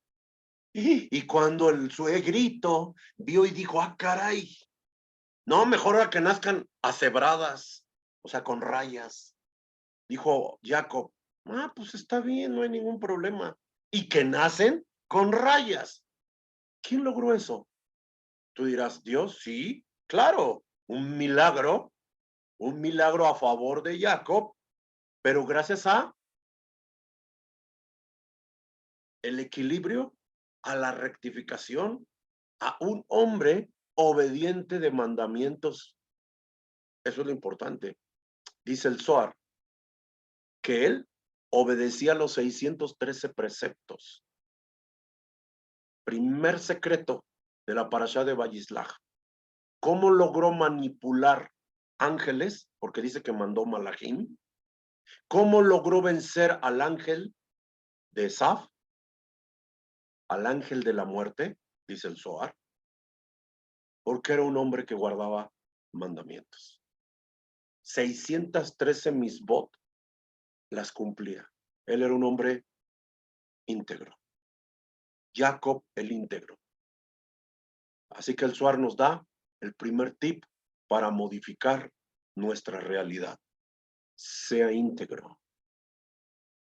[SPEAKER 1] Y cuando el suegrito vio y dijo, ah, caray, no, mejor a que nazcan acebradas, o sea, con rayas. Dijo Jacob, ah, pues está bien, no hay ningún problema. Y que nacen con rayas. ¿Quién logró eso? Tú dirás, Dios, sí, claro, un milagro a favor de Jacob, pero gracias a el equilibrio, a la rectificación, a un hombre obediente de mandamientos. Eso es lo importante. Dice el Zohar que él obedecía los 613 preceptos. Primer secreto de la parashá de Vayislach. ¿Cómo logró manipular ángeles? Porque dice que mandó Malachim. ¿Cómo logró vencer al ángel de Esaf? Al ángel de la muerte, dice el Zohar. Porque era un hombre que guardaba mandamientos. 613 misbot las cumplía. Él era un hombre íntegro. Jacob el íntegro. Así que el Zohar nos da el primer tip para modificar nuestra realidad. Sea íntegro.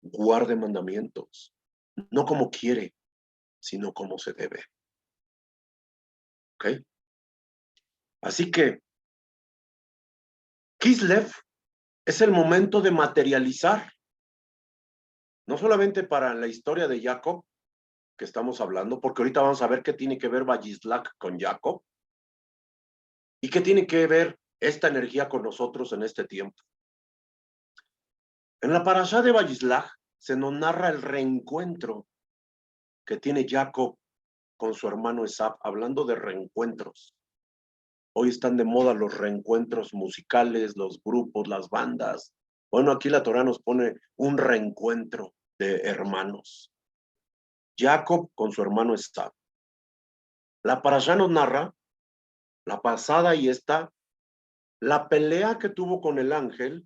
[SPEAKER 1] Guarde mandamientos. No como quiere, sino como se debe. ¿Ok? Así que Kislev es el momento de materializar, no solamente para la historia de Jacob, que estamos hablando, porque ahorita vamos a ver qué tiene que ver Vayislach con Jacob, y qué tiene que ver esta energía con nosotros en este tiempo. En la parashá de Vayislach se nos narra el reencuentro que tiene Jacob con su hermano Esaf, hablando de reencuentros. Hoy están de moda los reencuentros musicales, los grupos, las bandas. Bueno, aquí la Torá nos pone un reencuentro de hermanos. Jacob con su hermano Esaf. La parashá nos narra, la pasada y esta, la pelea que tuvo con el ángel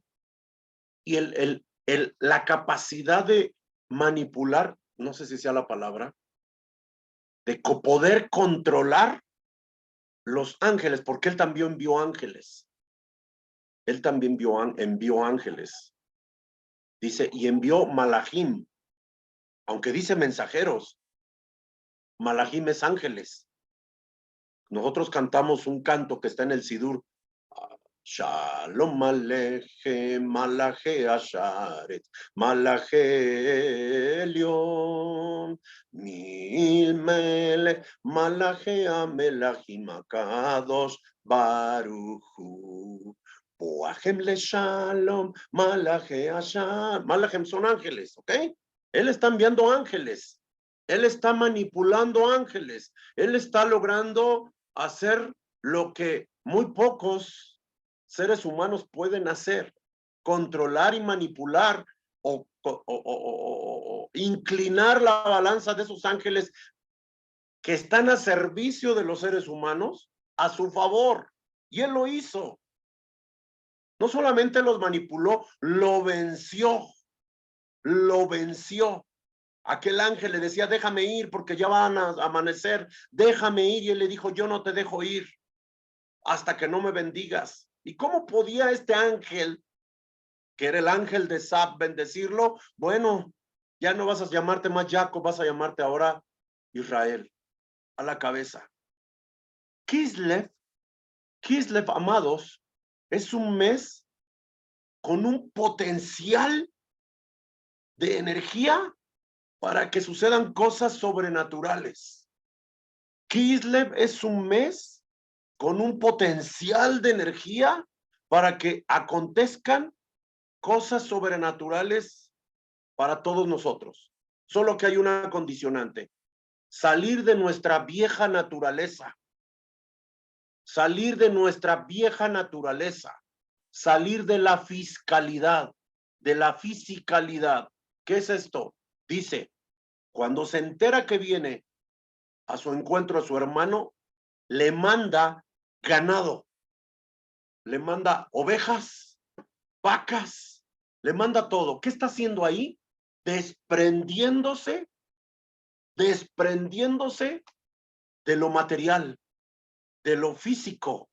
[SPEAKER 1] y la capacidad de manipular, no sé si sea la palabra, de poder controlar los ángeles, porque él también vio ángeles. Él también envió ángeles. Dice, y envió malachim, aunque dice mensajeros, malachim es ángeles. Nosotros cantamos un canto que está en el Sidur. Shalom Aleichem, Malache Asharet, Malache Elyon, Mil Melech, Malache Amelachim Akadosh, Baruchu. Boahem le Shalom, Malache Ashar. Malachem son ángeles, ¿ok? Él está enviando ángeles. Él está manipulando ángeles. Él está logrando hacer lo que muy pocos seres humanos pueden hacer, controlar y manipular o inclinar la balanza de esos ángeles que están a servicio de los seres humanos a su favor. Y él lo hizo. No solamente los manipuló, lo venció. Lo venció. Aquel ángel le decía, déjame ir porque ya van a amanecer, déjame ir. Y él le dijo, yo no te dejo ir hasta que no me bendigas. ¿Y cómo podía este ángel, que era el ángel de Sab, bendecirlo? Bueno, ya no vas a llamarte más Jacob, vas a llamarte ahora Israel, a la cabeza. Kislev, amados, es un mes con un potencial de energía para que sucedan cosas sobrenaturales. Kislev es un mes con un potencial de energía para que acontezcan cosas sobrenaturales para todos nosotros. Solo que hay una condicionante: salir de nuestra vieja naturaleza. Salir de nuestra vieja naturaleza. Salir de la fiscalidad, de la fisicalidad. ¿Qué es esto? Dice, cuando se entera que viene a su encuentro a su hermano, le manda ganado, le manda ovejas, vacas, le manda todo. ¿Qué está haciendo ahí? Desprendiéndose de lo material, de lo físico,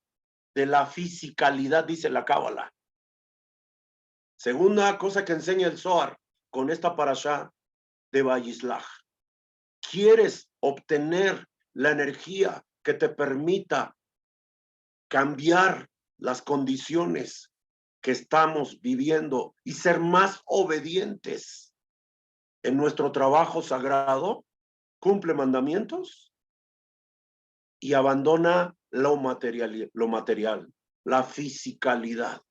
[SPEAKER 1] de la fisicalidad, dice la Cábala. Segunda cosa que enseña el Zohar con esta parashá de Vayislach. ¿Quieres obtener la energía que te permita cambiar las condiciones que estamos viviendo y ser más obedientes en nuestro trabajo sagrado? Cumple mandamientos y abandona lo material, la fisicalidad.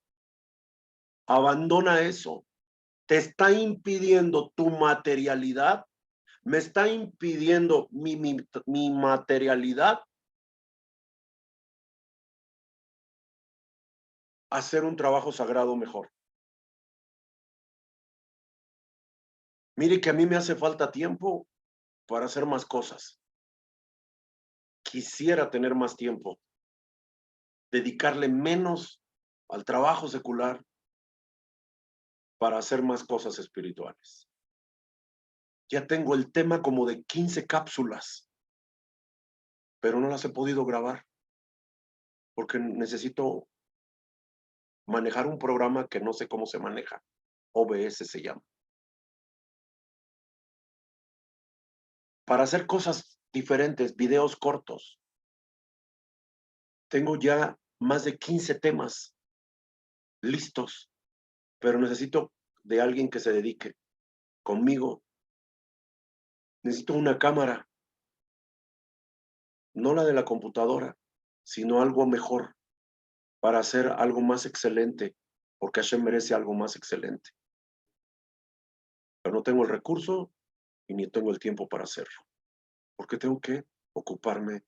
[SPEAKER 1] Abandona eso. Te está impidiendo tu materialidad, me está impidiendo mi materialidad hacer un trabajo sagrado mejor. Mire que a mí me hace falta tiempo para hacer más cosas. Quisiera tener más tiempo, dedicarle menos al trabajo secular para hacer más cosas espirituales. Ya tengo el tema como de 15 cápsulas, pero no las he podido grabar porque necesito manejar un programa que no sé cómo se maneja. OBS se llama. Para hacer cosas diferentes, videos cortos. Tengo ya más de 15 temas listos, pero necesito de alguien que se dedique conmigo. Necesito una cámara, no la de la computadora, sino algo mejor para hacer algo más excelente, porque Hashem merece algo más excelente. Pero no tengo el recurso y ni tengo el tiempo para hacerlo, porque tengo que ocuparme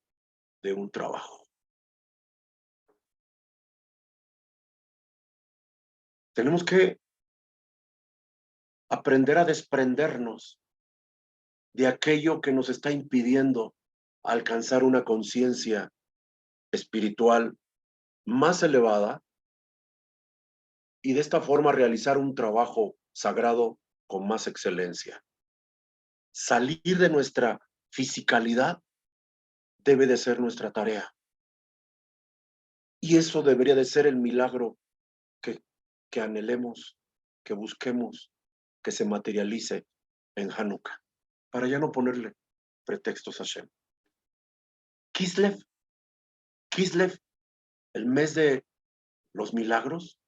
[SPEAKER 1] de un trabajo. Tenemos que aprender a desprendernos de aquello que nos está impidiendo alcanzar una conciencia espiritual más elevada y de esta forma realizar un trabajo sagrado con más excelencia. Salir de nuestra fisicalidad debe de ser nuestra tarea. Y eso debería de ser el milagro que que anhelemos, que busquemos, que se materialice en Hanukkah, para ya no ponerle pretextos a Hashem. Kislev, el mes de los milagros,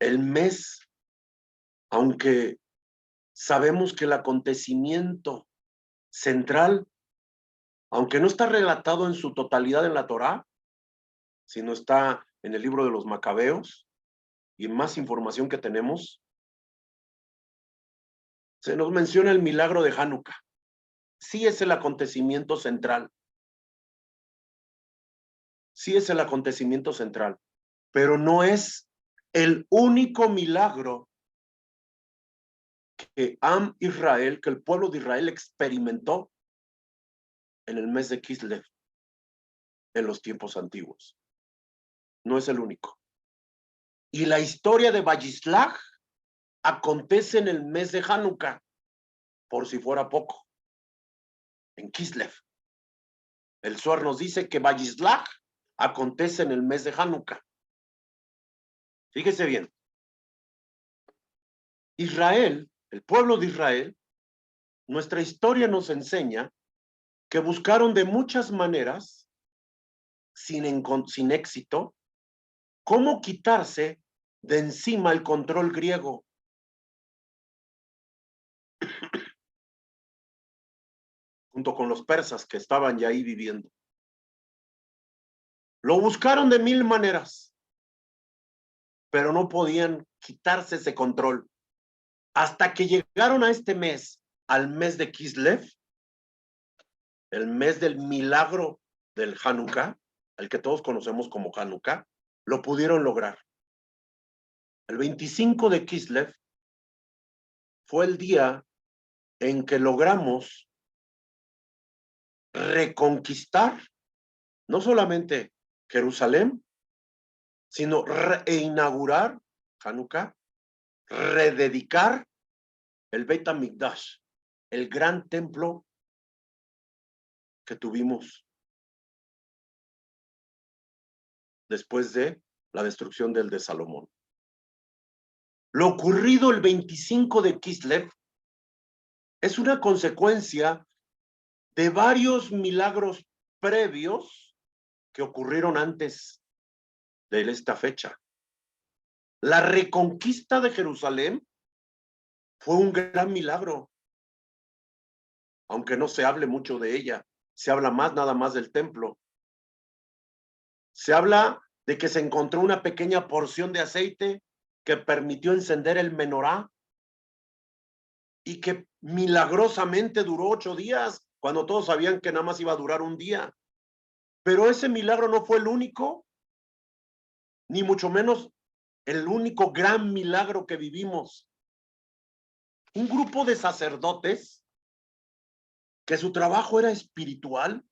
[SPEAKER 1] el mes, aunque sabemos que el acontecimiento central, aunque no está relatado en su totalidad en la Torá, sino está en el libro de los Macabeos, y en más información que tenemos, se nos menciona el milagro de Hanukkah. Sí es el acontecimiento central. Sí es el acontecimiento central, pero no es el único milagro que Am Israel, que el pueblo de Israel experimentó en el mes de Kislev, en los tiempos antiguos. No es el único. Y la historia de Vayislach acontece en el mes de Hanukkah, por si fuera poco, en Kislev. El Zohar nos dice que Vayislach acontece en el mes de Hanukkah. Fíjese bien. Israel, el pueblo de Israel, nuestra historia nos enseña que buscaron de muchas maneras, sin éxito, cómo quitarse de encima el control griego. Junto con los persas que estaban ya ahí viviendo. Lo buscaron de mil maneras, pero no podían quitarse ese control. Hasta que llegaron a este mes, al mes de Kislev, el mes del milagro del Hanukkah, el que todos conocemos como Hanukkah, lo pudieron lograr. El 25 de Kislev fue el día en que logramos reconquistar no solamente Jerusalén, sino reinaugurar Hanukkah, rededicar el Beit HaMikdash, el gran templo que tuvimos después de la destrucción del de Salomón. Lo ocurrido el 25 de Kislev es una consecuencia de varios milagros previos que ocurrieron antes de esta fecha. La reconquista de Jerusalén fue un gran milagro, aunque no se hable mucho de ella, se habla más nada más del templo. Se habla de que se encontró una pequeña porción de aceite que permitió encender el menorá y que milagrosamente duró 8 días, cuando todos sabían que nada más iba a durar un día. Pero ese milagro no fue el único, ni mucho menos el único gran milagro que vivimos. Un grupo de sacerdotes que su trabajo era espiritual,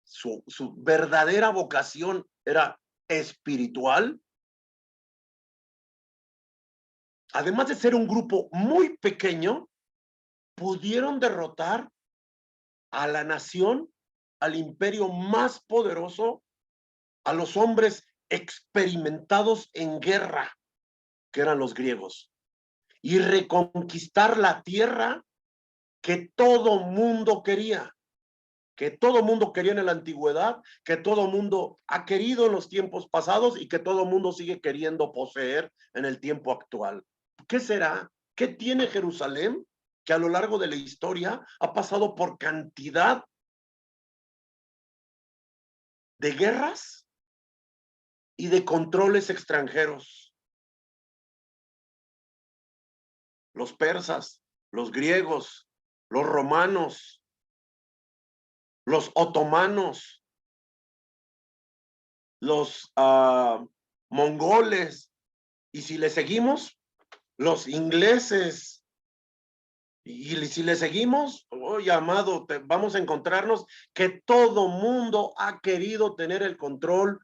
[SPEAKER 1] su verdadera vocación era espiritual, además de ser un grupo muy pequeño, pudieron derrotar a la nación, al imperio más poderoso, a los hombres experimentados en guerra, que eran los griegos, y reconquistar la tierra que todo mundo quería, en la antigüedad, que todo mundo ha querido en los tiempos pasados y que todo mundo sigue queriendo poseer en el tiempo actual. ¿Qué será? ¿Qué tiene Jerusalén que a lo largo de la historia ha pasado por cantidad de guerras y de controles extranjeros? Los persas, los griegos, los romanos, los otomanos, los mongoles, y si le seguimos, los ingleses, y si le seguimos, oye, amado, vamos a encontrarnos que todo mundo ha querido tener el control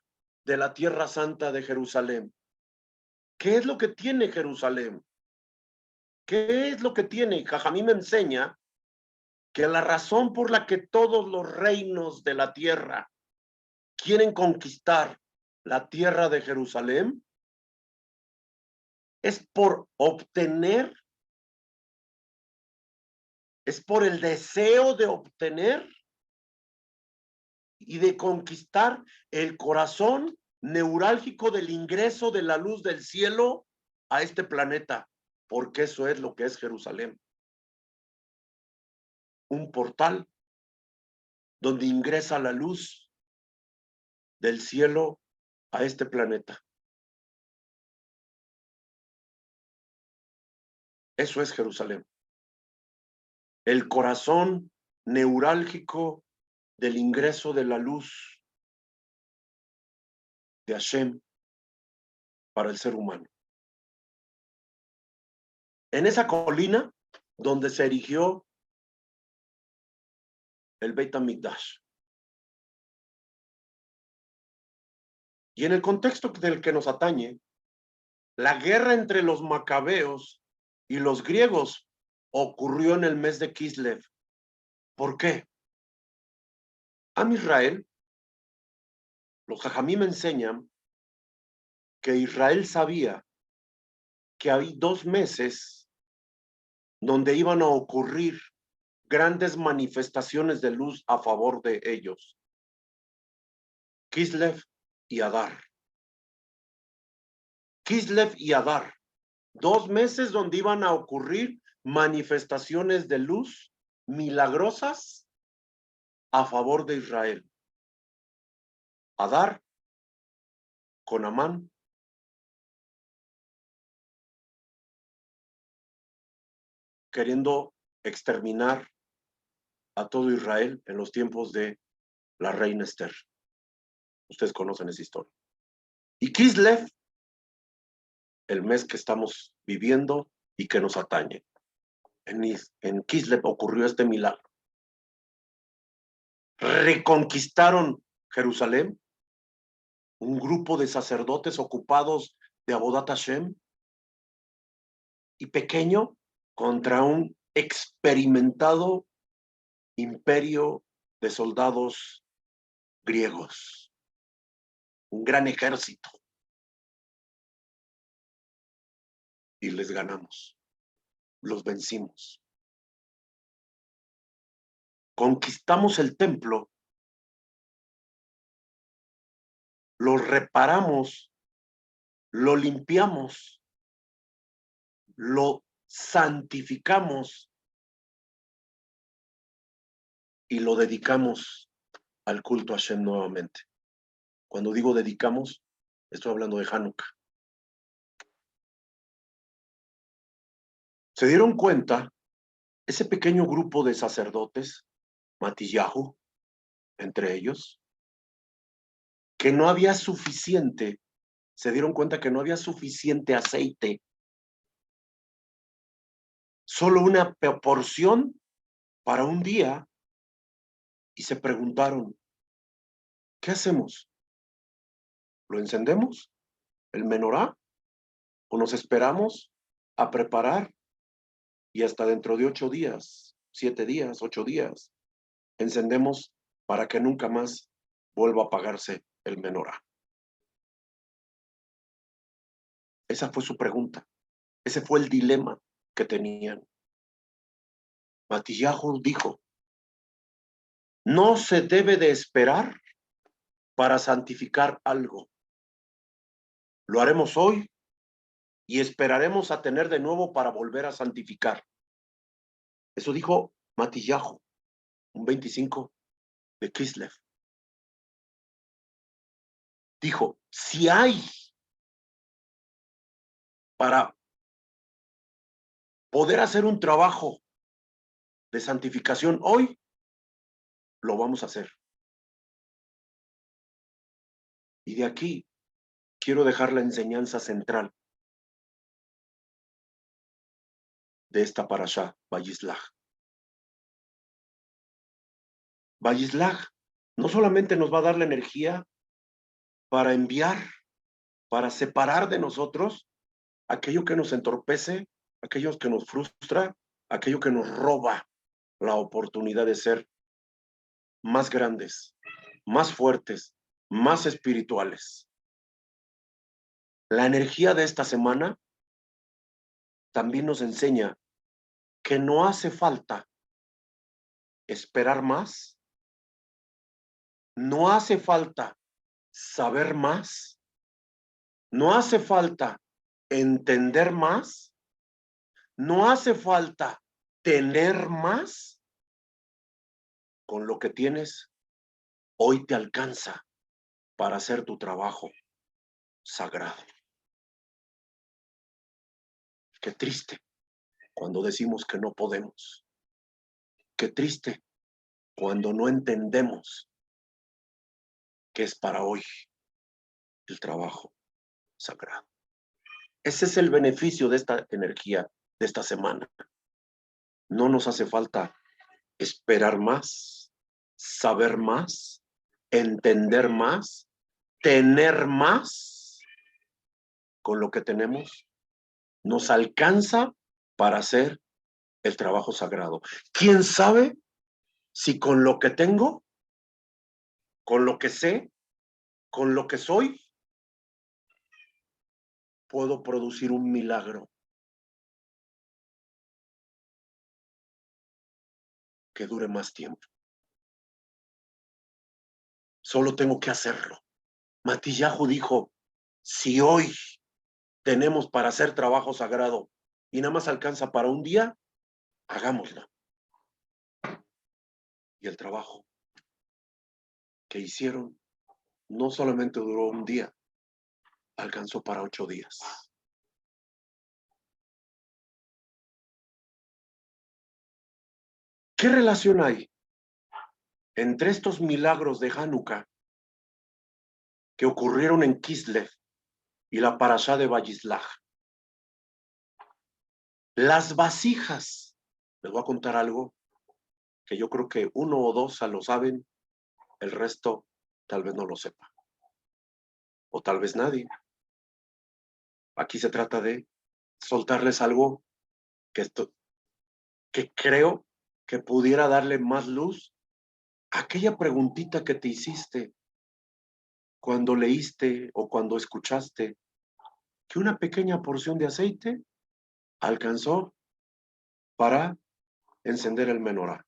[SPEAKER 1] de la Tierra Santa de Jerusalén. ¿Qué es lo que tiene Jerusalén? ¿Qué es lo que tiene? Jajamí me enseña que la razón por la que todos los reinos de la tierra quieren conquistar la tierra de Jerusalén, es por obtener, es por el deseo de obtener y de conquistar el corazón neurálgico del ingreso de la luz del cielo a este planeta, porque eso es lo que es Jerusalén. Un portal donde ingresa la luz del cielo a este planeta. Eso es Jerusalén. El corazón neurálgico del ingreso de la luz de Hashem para el ser humano. En esa colina donde se erigió el Beit HaMikdash. Y en el contexto del que nos atañe, la guerra entre los macabeos y los griegos ocurrió en el mes de Kislev. ¿Por qué? Am Israel, los jajamí me enseñan que Israel sabía que hay 2 meses donde iban a ocurrir grandes manifestaciones de luz a favor de ellos. Kislev y Adar. Kislev y Adar. 2 meses donde iban a ocurrir manifestaciones de luz milagrosas a favor de Israel. Adar con Amán, queriendo exterminar a todo Israel en los tiempos de la reina Esther. Ustedes conocen esa historia. Y Kislev, el mes que estamos viviendo y que nos atañe. En Kislev ocurrió este milagro. Reconquistaron Jerusalén, un grupo de sacerdotes ocupados de Avodat Hashem, y pequeño contra un experimentado imperio de soldados griegos, un gran ejército, y les ganamos, los vencimos. Conquistamos el templo, lo reparamos, lo limpiamos, lo santificamos y lo dedicamos al culto a Hashem nuevamente. Cuando digo dedicamos, estoy hablando de Hanukkah. Se dieron cuenta, ese pequeño grupo de sacerdotes, Matillahu, entre ellos, que no había suficiente, se dieron cuenta que no había suficiente aceite, solo una porción para un día, y se preguntaron, ¿qué hacemos? ¿Lo encendemos? ¿El menorá? ¿O nos esperamos a preparar y hasta dentro de 8 días, 7 días, 8 días, encendemos para que nunca más vuelva a apagarse el menorá? Esa fue su pregunta. Ese fue el dilema que tenían. Matillahu dijo, no se debe de esperar para santificar algo. Lo haremos hoy y esperaremos a tener de nuevo para volver a santificar. Eso dijo Matillahu, un 25 de Kislev. Dijo, si hay para poder hacer un trabajo de santificación hoy, lo vamos a hacer. Y de aquí quiero dejar la enseñanza central de esta parashá, Vayislach. Vayislach no solamente nos va a dar la energía para enviar, para separar de nosotros aquello que nos entorpece, aquello que nos frustra, aquello que nos roba la oportunidad de ser más grandes, más fuertes, más espirituales. La energía de esta semana también nos enseña que no hace falta esperar más, no hace falta saber más, no hace falta entender más, no hace falta tener más. Con lo que tienes, hoy te alcanza para hacer tu trabajo sagrado. Qué triste cuando decimos que no podemos. Qué triste cuando no entendemos que es para hoy el trabajo sagrado. Ese es el beneficio de esta energía de esta semana. No nos hace falta esperar más, saber más, entender más, tener más. Con lo que tenemos, nos alcanza para hacer el trabajo sagrado. ¿Quién sabe si con lo que tengo, con lo que sé, con lo que soy, puedo producir un milagro que dure más tiempo? Solo tengo que hacerlo. Matillahu dijo, si hoy tenemos para hacer trabajo sagrado y nada más alcanza para un día, hagámoslo. Y el trabajo que hicieron no solamente duró un día, alcanzó para 8 días. ¿Qué relación hay entre estos milagros de Hanukkah que ocurrieron en Kislev y la parashá de Vayislach? Las vasijas, les voy a contar algo que yo creo que uno o dos lo saben, el resto tal vez no lo sepa, o tal vez nadie. Aquí se trata de soltarles algo que creo que pudiera darle más luz a aquella preguntita que te hiciste cuando leíste o cuando escuchaste que una pequeña porción de aceite alcanzó para encender el menorá.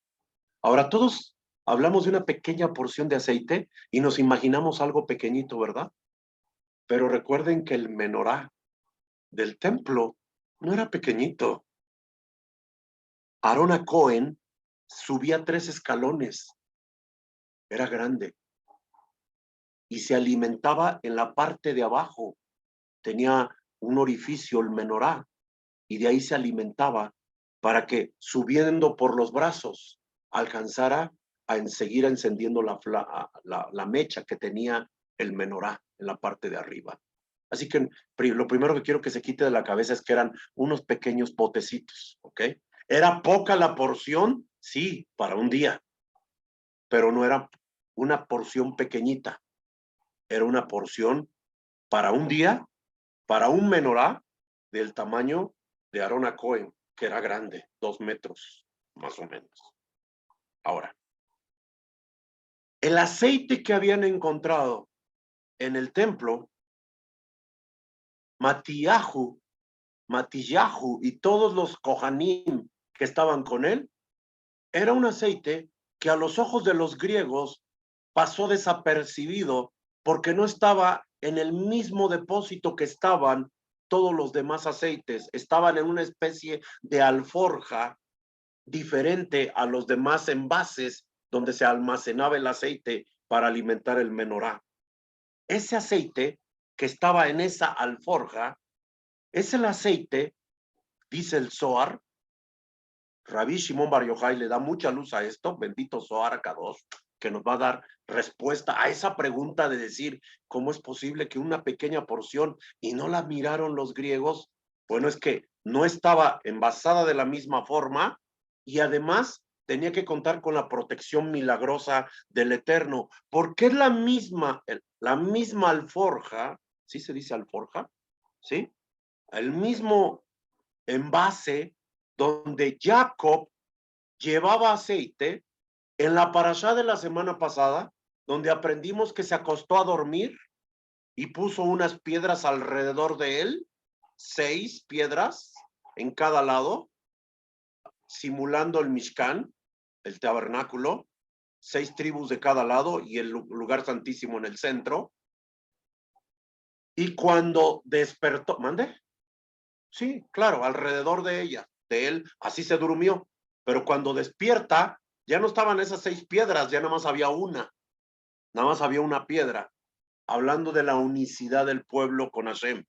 [SPEAKER 1] Ahora todos hablamos de una pequeña porción de aceite y nos imaginamos algo pequeñito, ¿verdad? Pero recuerden que el menorá del templo no era pequeñito. Aarón a Cohen subía 3 escalones, era grande, y se alimentaba en la parte de abajo. Tenía un orificio, el menorá, y de ahí se alimentaba para que subiendo por los brazos alcanzara a seguir encendiendo la mecha que tenía el menorá en la parte de arriba. Así que lo primero que quiero que se quite de la cabeza es que eran unos pequeños botecitos, ¿ok? ¿Era poca la porción? Sí, para un día, pero no era una porción pequeñita, era una porción para un día, para un menorá del tamaño de Aarón a Cohen, que era grande, 2 metros, más o menos. Ahora, el aceite que habían encontrado en el templo, Matillahu y todos los Kohanim que estaban con él, era un aceite que a los ojos de los griegos pasó desapercibido porque no estaba en el mismo depósito que estaban todos los demás aceites. Estaban en una especie de alforja diferente a los demás envases donde se almacenaba el aceite para alimentar el menorá. Ese aceite que estaba en esa alforja es el aceite, dice el Zohar. Rabí Shimon Bar Yochai le da mucha luz a esto, bendito Zohar Kadosh, que nos va a dar respuesta a esa pregunta de decir cómo es posible que una pequeña porción y no la miraron los griegos. Bueno, es que no estaba envasada de la misma forma y además tenía que contar con la protección milagrosa del Eterno, porque es la misma alforja, ¿sí se dice alforja? ¿Sí? El mismo envase donde Jacob llevaba aceite en la parashá de la semana pasada, donde aprendimos que se acostó a dormir y puso unas piedras alrededor de él, 6 piedras en cada lado, simulando el Mishkan, el tabernáculo, 6 tribus de cada lado y el lugar santísimo en el centro. Y cuando despertó, ¿mande? Sí, claro, alrededor de ella, de él, así se durmió. Pero cuando despierta, ya no estaban esas 6 piedras, ya nada más había una, nada más había una piedra, hablando de la unicidad del pueblo con Hashem.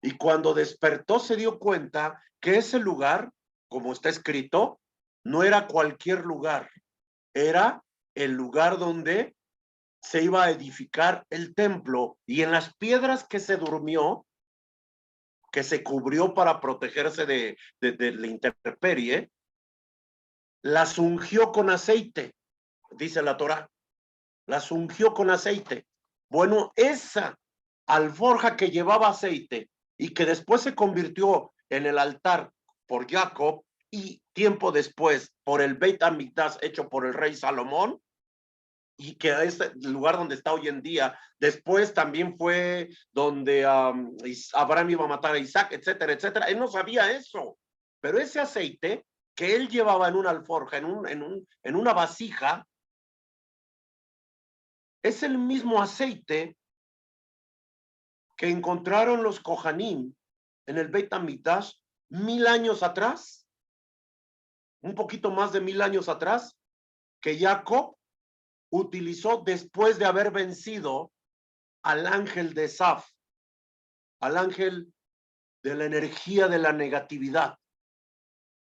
[SPEAKER 1] Y cuando despertó se dio cuenta que ese lugar, como está escrito, no era cualquier lugar, era el lugar donde se iba a edificar el templo, y en las piedras que se durmió, que se cubrió para protegerse de la intemperie, las ungió con aceite, dice la Torá, las ungió con aceite. Bueno, esa alforja que llevaba aceite y que después se convirtió en el altar por Jacob y tiempo después por el Beit HaMikdash hecho por el rey Salomón, y que es el lugar donde está hoy en día. Después también fue donde Abraham iba a matar a Isaac, etcétera, etcétera. Él no sabía eso, pero ese aceite que él llevaba en una alforja, en una vasija, es el mismo aceite que encontraron los Kohanim en el Beit HaMikdash 1000 años atrás, un poquito más de 1000 años atrás, que Jacob utilizó después de haber vencido al ángel de Saf, al ángel de la energía de la negatividad.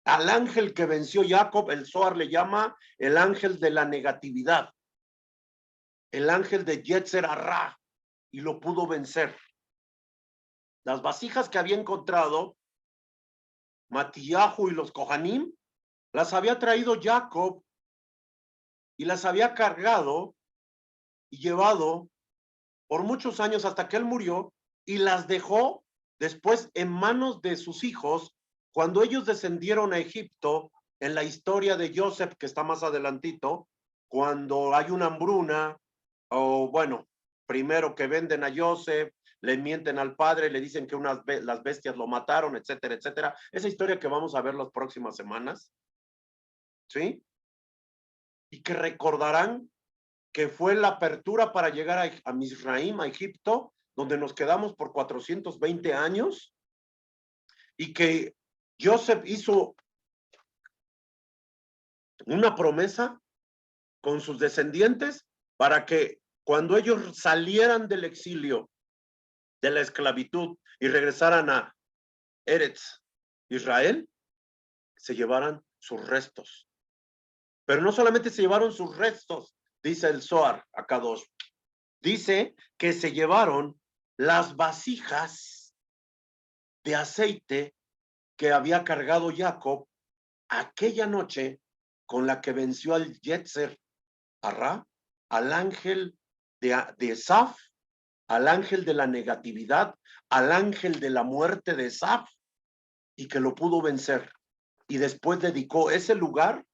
[SPEAKER 1] Al ángel que venció Jacob, el Zohar le llama el ángel de la negatividad, el ángel de Yetzer Hará, y lo pudo vencer. Las vasijas que había encontrado Matillahu y los Kohanim, las había traído Jacob y las había cargado y llevado por muchos años hasta que él murió, y las dejó después en manos de sus hijos cuando ellos descendieron a Egipto. En la historia de Joseph, que está más adelantito, cuando hay una hambruna, o bueno, primero que venden a Joseph, le mienten al padre, le dicen que las bestias lo mataron, etcétera, etcétera. Esa historia que vamos a ver las próximas semanas, ¿sí? Y que recordarán que fue la apertura para llegar a Misraim, a Egipto, donde nos quedamos por 420 años, y que Joseph hizo una promesa con sus descendientes para que cuando ellos salieran del exilio, de la esclavitud, y regresaran a Eretz Israel, se llevaran sus restos. Pero no solamente se llevaron sus restos, dice el Zohar a Kadosh, dice que se llevaron las vasijas de aceite que había cargado Jacob aquella noche con la que venció al Yetzer Hará, al ángel de Saf, al ángel de la negatividad, al ángel de la muerte de Saf, y que lo pudo vencer. Y después dedicó ese lugar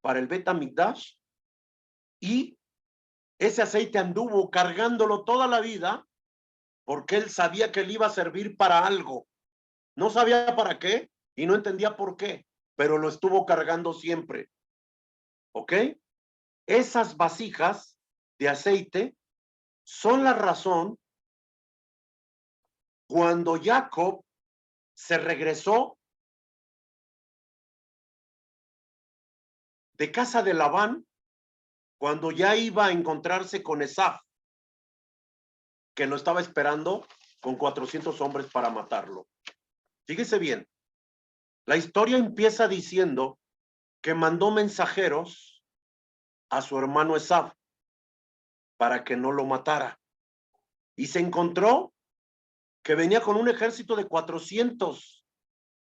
[SPEAKER 1] para el Beit HaMikdash, y ese aceite anduvo cargándolo toda la vida porque él sabía que le iba a servir para algo. No sabía para qué y no entendía por qué, pero lo estuvo cargando siempre. ¿Ok? Esas vasijas de aceite son la razón cuando Jacob se regresó de casa de Labán, cuando ya iba a encontrarse con Esaf, que lo estaba esperando con 400 hombres para matarlo. Fíjese bien, la historia empieza diciendo que mandó mensajeros a su hermano Esaf para que no lo matara, y se encontró que venía con un ejército de 400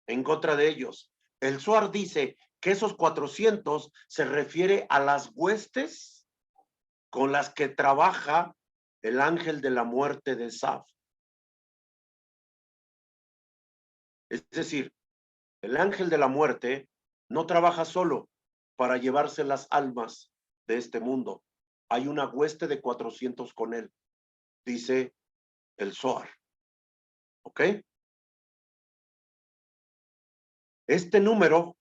[SPEAKER 1] en contra de ellos. El Zohar dice que esos 400 se refiere a las huestes con las que trabaja el ángel de la muerte de Saf. Es decir, el ángel de la muerte no trabaja solo para llevarse las almas de este mundo. hay una hueste de 400 con él, dice el Zohar. ¿Ok? Este número,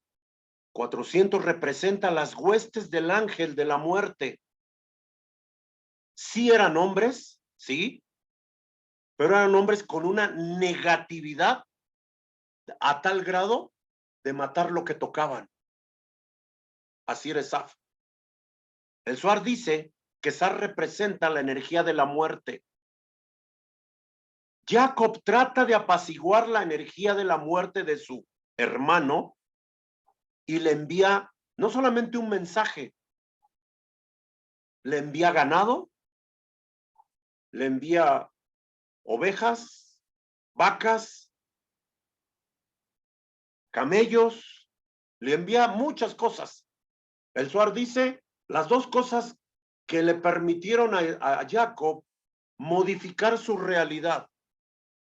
[SPEAKER 1] 400, representa las huestes del ángel de la muerte. Sí eran hombres, sí, pero eran hombres con una negatividad a tal grado de matar lo que tocaban. Así era Esaf. El Zohar dice que Esaf representa la energía de la muerte. Jacob trata de apaciguar la energía de la muerte de su hermano y le envía no solamente un mensaje, le envía ganado, le envía ovejas, vacas, camellos, le envía muchas cosas. El Zohar dice las dos cosas que le permitieron a Jacob modificar su realidad.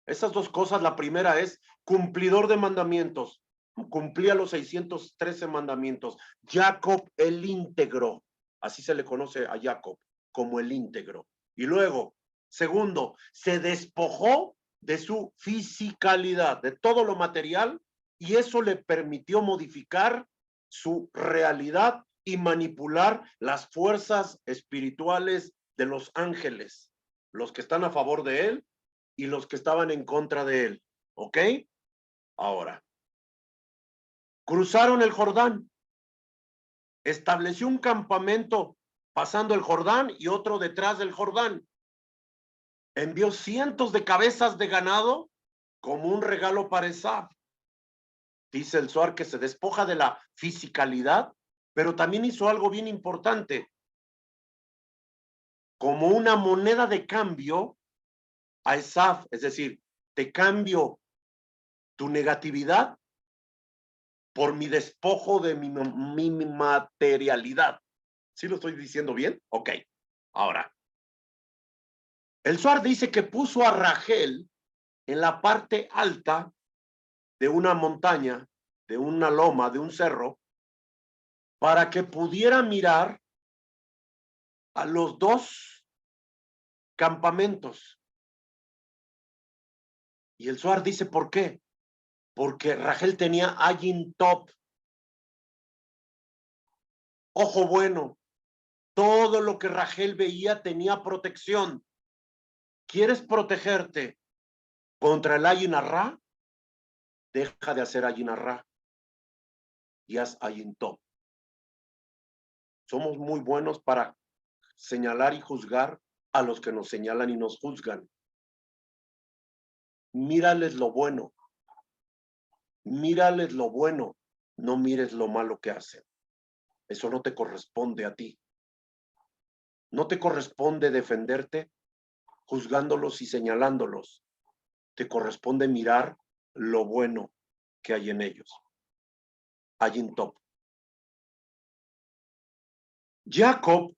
[SPEAKER 1] Esas dos cosas, la primera es cumplidor de mandamientos, cumplía los 613 mandamientos. Jacob el íntegro, así se le conoce a Jacob, como el íntegro. Y luego, segundo, se despojó de su fisicalidad, de todo lo material, y eso le permitió modificar su realidad y manipular las fuerzas espirituales de los ángeles, los que están a favor de él y los que estaban en contra de él. ¿Ok? Ahora, cruzaron el Jordán, estableció un campamento pasando el Jordán y otro detrás del Jordán. Envió cientos de cabezas de ganado como un regalo para Esaf. Dice el Zohar que se despoja de la fisicalidad, pero también hizo algo bien importante. Como una moneda de cambio a Esaf, es decir, te cambio tu negatividad por mi despojo de mi materialidad. ¿Sí lo estoy diciendo bien? Ok. Ahora, el Zohar dice que puso a Rachel en la parte alta de una montaña, de una loma, de un cerro, para que pudiera mirar a los dos campamentos. Y el Zohar dice, ¿por qué? Porque Rachel tenía Ayin Top, ojo bueno. Todo lo que Rachel veía tenía protección. ¿Quieres protegerte contra el Ayin Arra? Deja de hacer Ayin Arra y haz Ayin Top. Somos muy buenos para señalar y juzgar a los que nos señalan y nos juzgan. Mírales lo bueno. Mírales lo bueno. No mires lo malo que hacen. Eso no te corresponde a ti. No te corresponde defenderte juzgándolos y señalándolos. Te corresponde mirar lo bueno que hay en ellos. Ayin Top. Jacob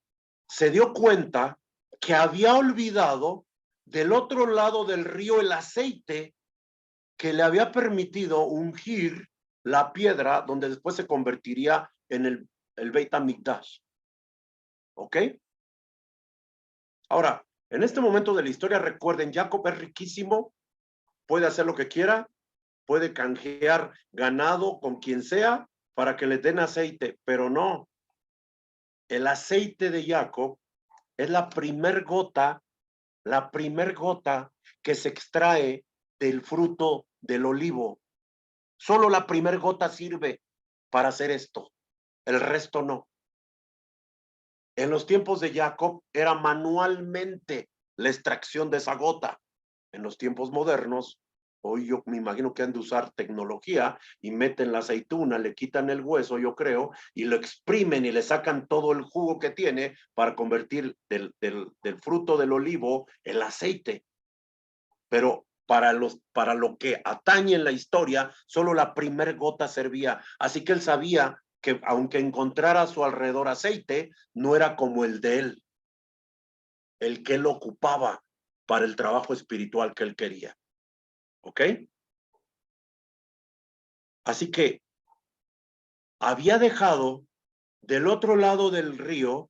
[SPEAKER 1] se dio cuenta que había olvidado del otro lado del río el aceite que le había permitido ungir la piedra donde después se convertiría en el Beit HaMikdash. ¿Ok? Ahora, en este momento de la historia, recuerden, Jacob es riquísimo, puede hacer lo que quiera, puede canjear ganado con quien sea para que le den aceite, pero no. El aceite de Jacob es la primer gota que se extrae del fruto del olivo. Solo la primer gota sirve para hacer esto, el resto no. En los tiempos de Jacob era manualmente la extracción de esa gota. En los tiempos modernos, hoy yo me imagino que han de usar tecnología y meten la aceituna, le quitan el hueso, yo creo, y lo exprimen y le sacan todo el jugo que tiene para convertir del fruto del olivo el aceite. Pero para lo que atañe en la historia, solo la primer gota servía. Así que él sabía que aunque encontrara a su alrededor aceite, no era como el de él, el que él ocupaba para el trabajo espiritual que él quería. ¿Ok? Así que había dejado del otro lado del río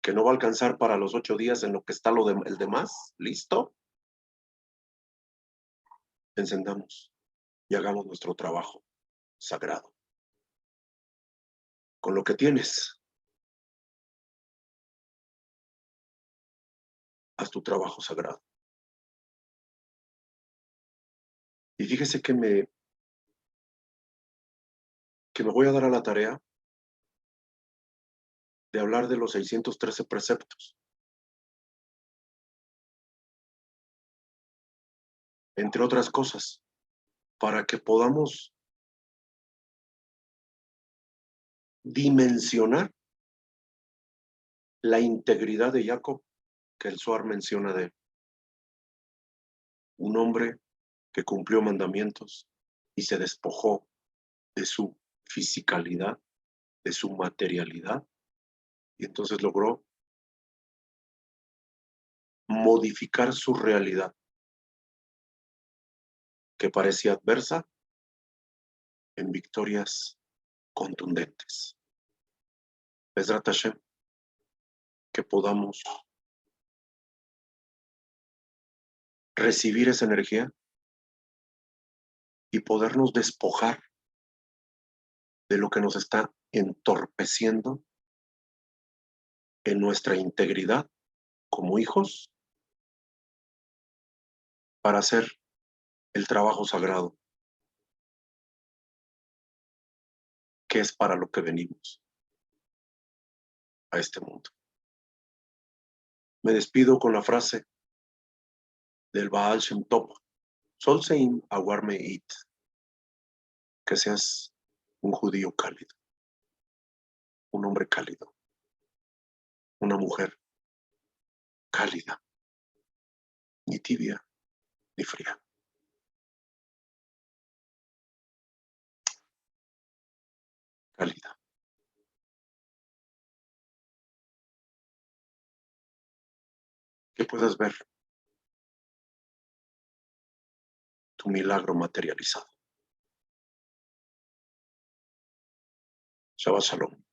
[SPEAKER 1] que no va a alcanzar para los 8 días en lo que está el demás. ¿Listo? Encendamos y hagamos nuestro trabajo sagrado. Con lo que tienes, haz tu trabajo sagrado. Y fíjese que me voy a dar a la tarea de hablar de los 613 preceptos. Entre otras cosas, para que podamos dimensionar la integridad de Jacob, que el Zohar menciona de él. Un hombre que cumplió mandamientos y se despojó de su fisicalidad, de su materialidad, y entonces logró modificar su realidad, que parecía adversa, en victorias contundentes. Bezrat Hashem, que podamos recibir esa energía y podernos despojar de lo que nos está entorpeciendo en nuestra integridad como hijos para hacer el trabajo sagrado, que es para lo que venimos a este mundo. Me despido con la frase del Baal Shem Tov, Solsein Awarme It, que seas un judío cálido, un hombre cálido, una mujer cálida, ni tibia ni fría. Cálida. Que puedas ver tu milagro materializado. Shabbat Shalom.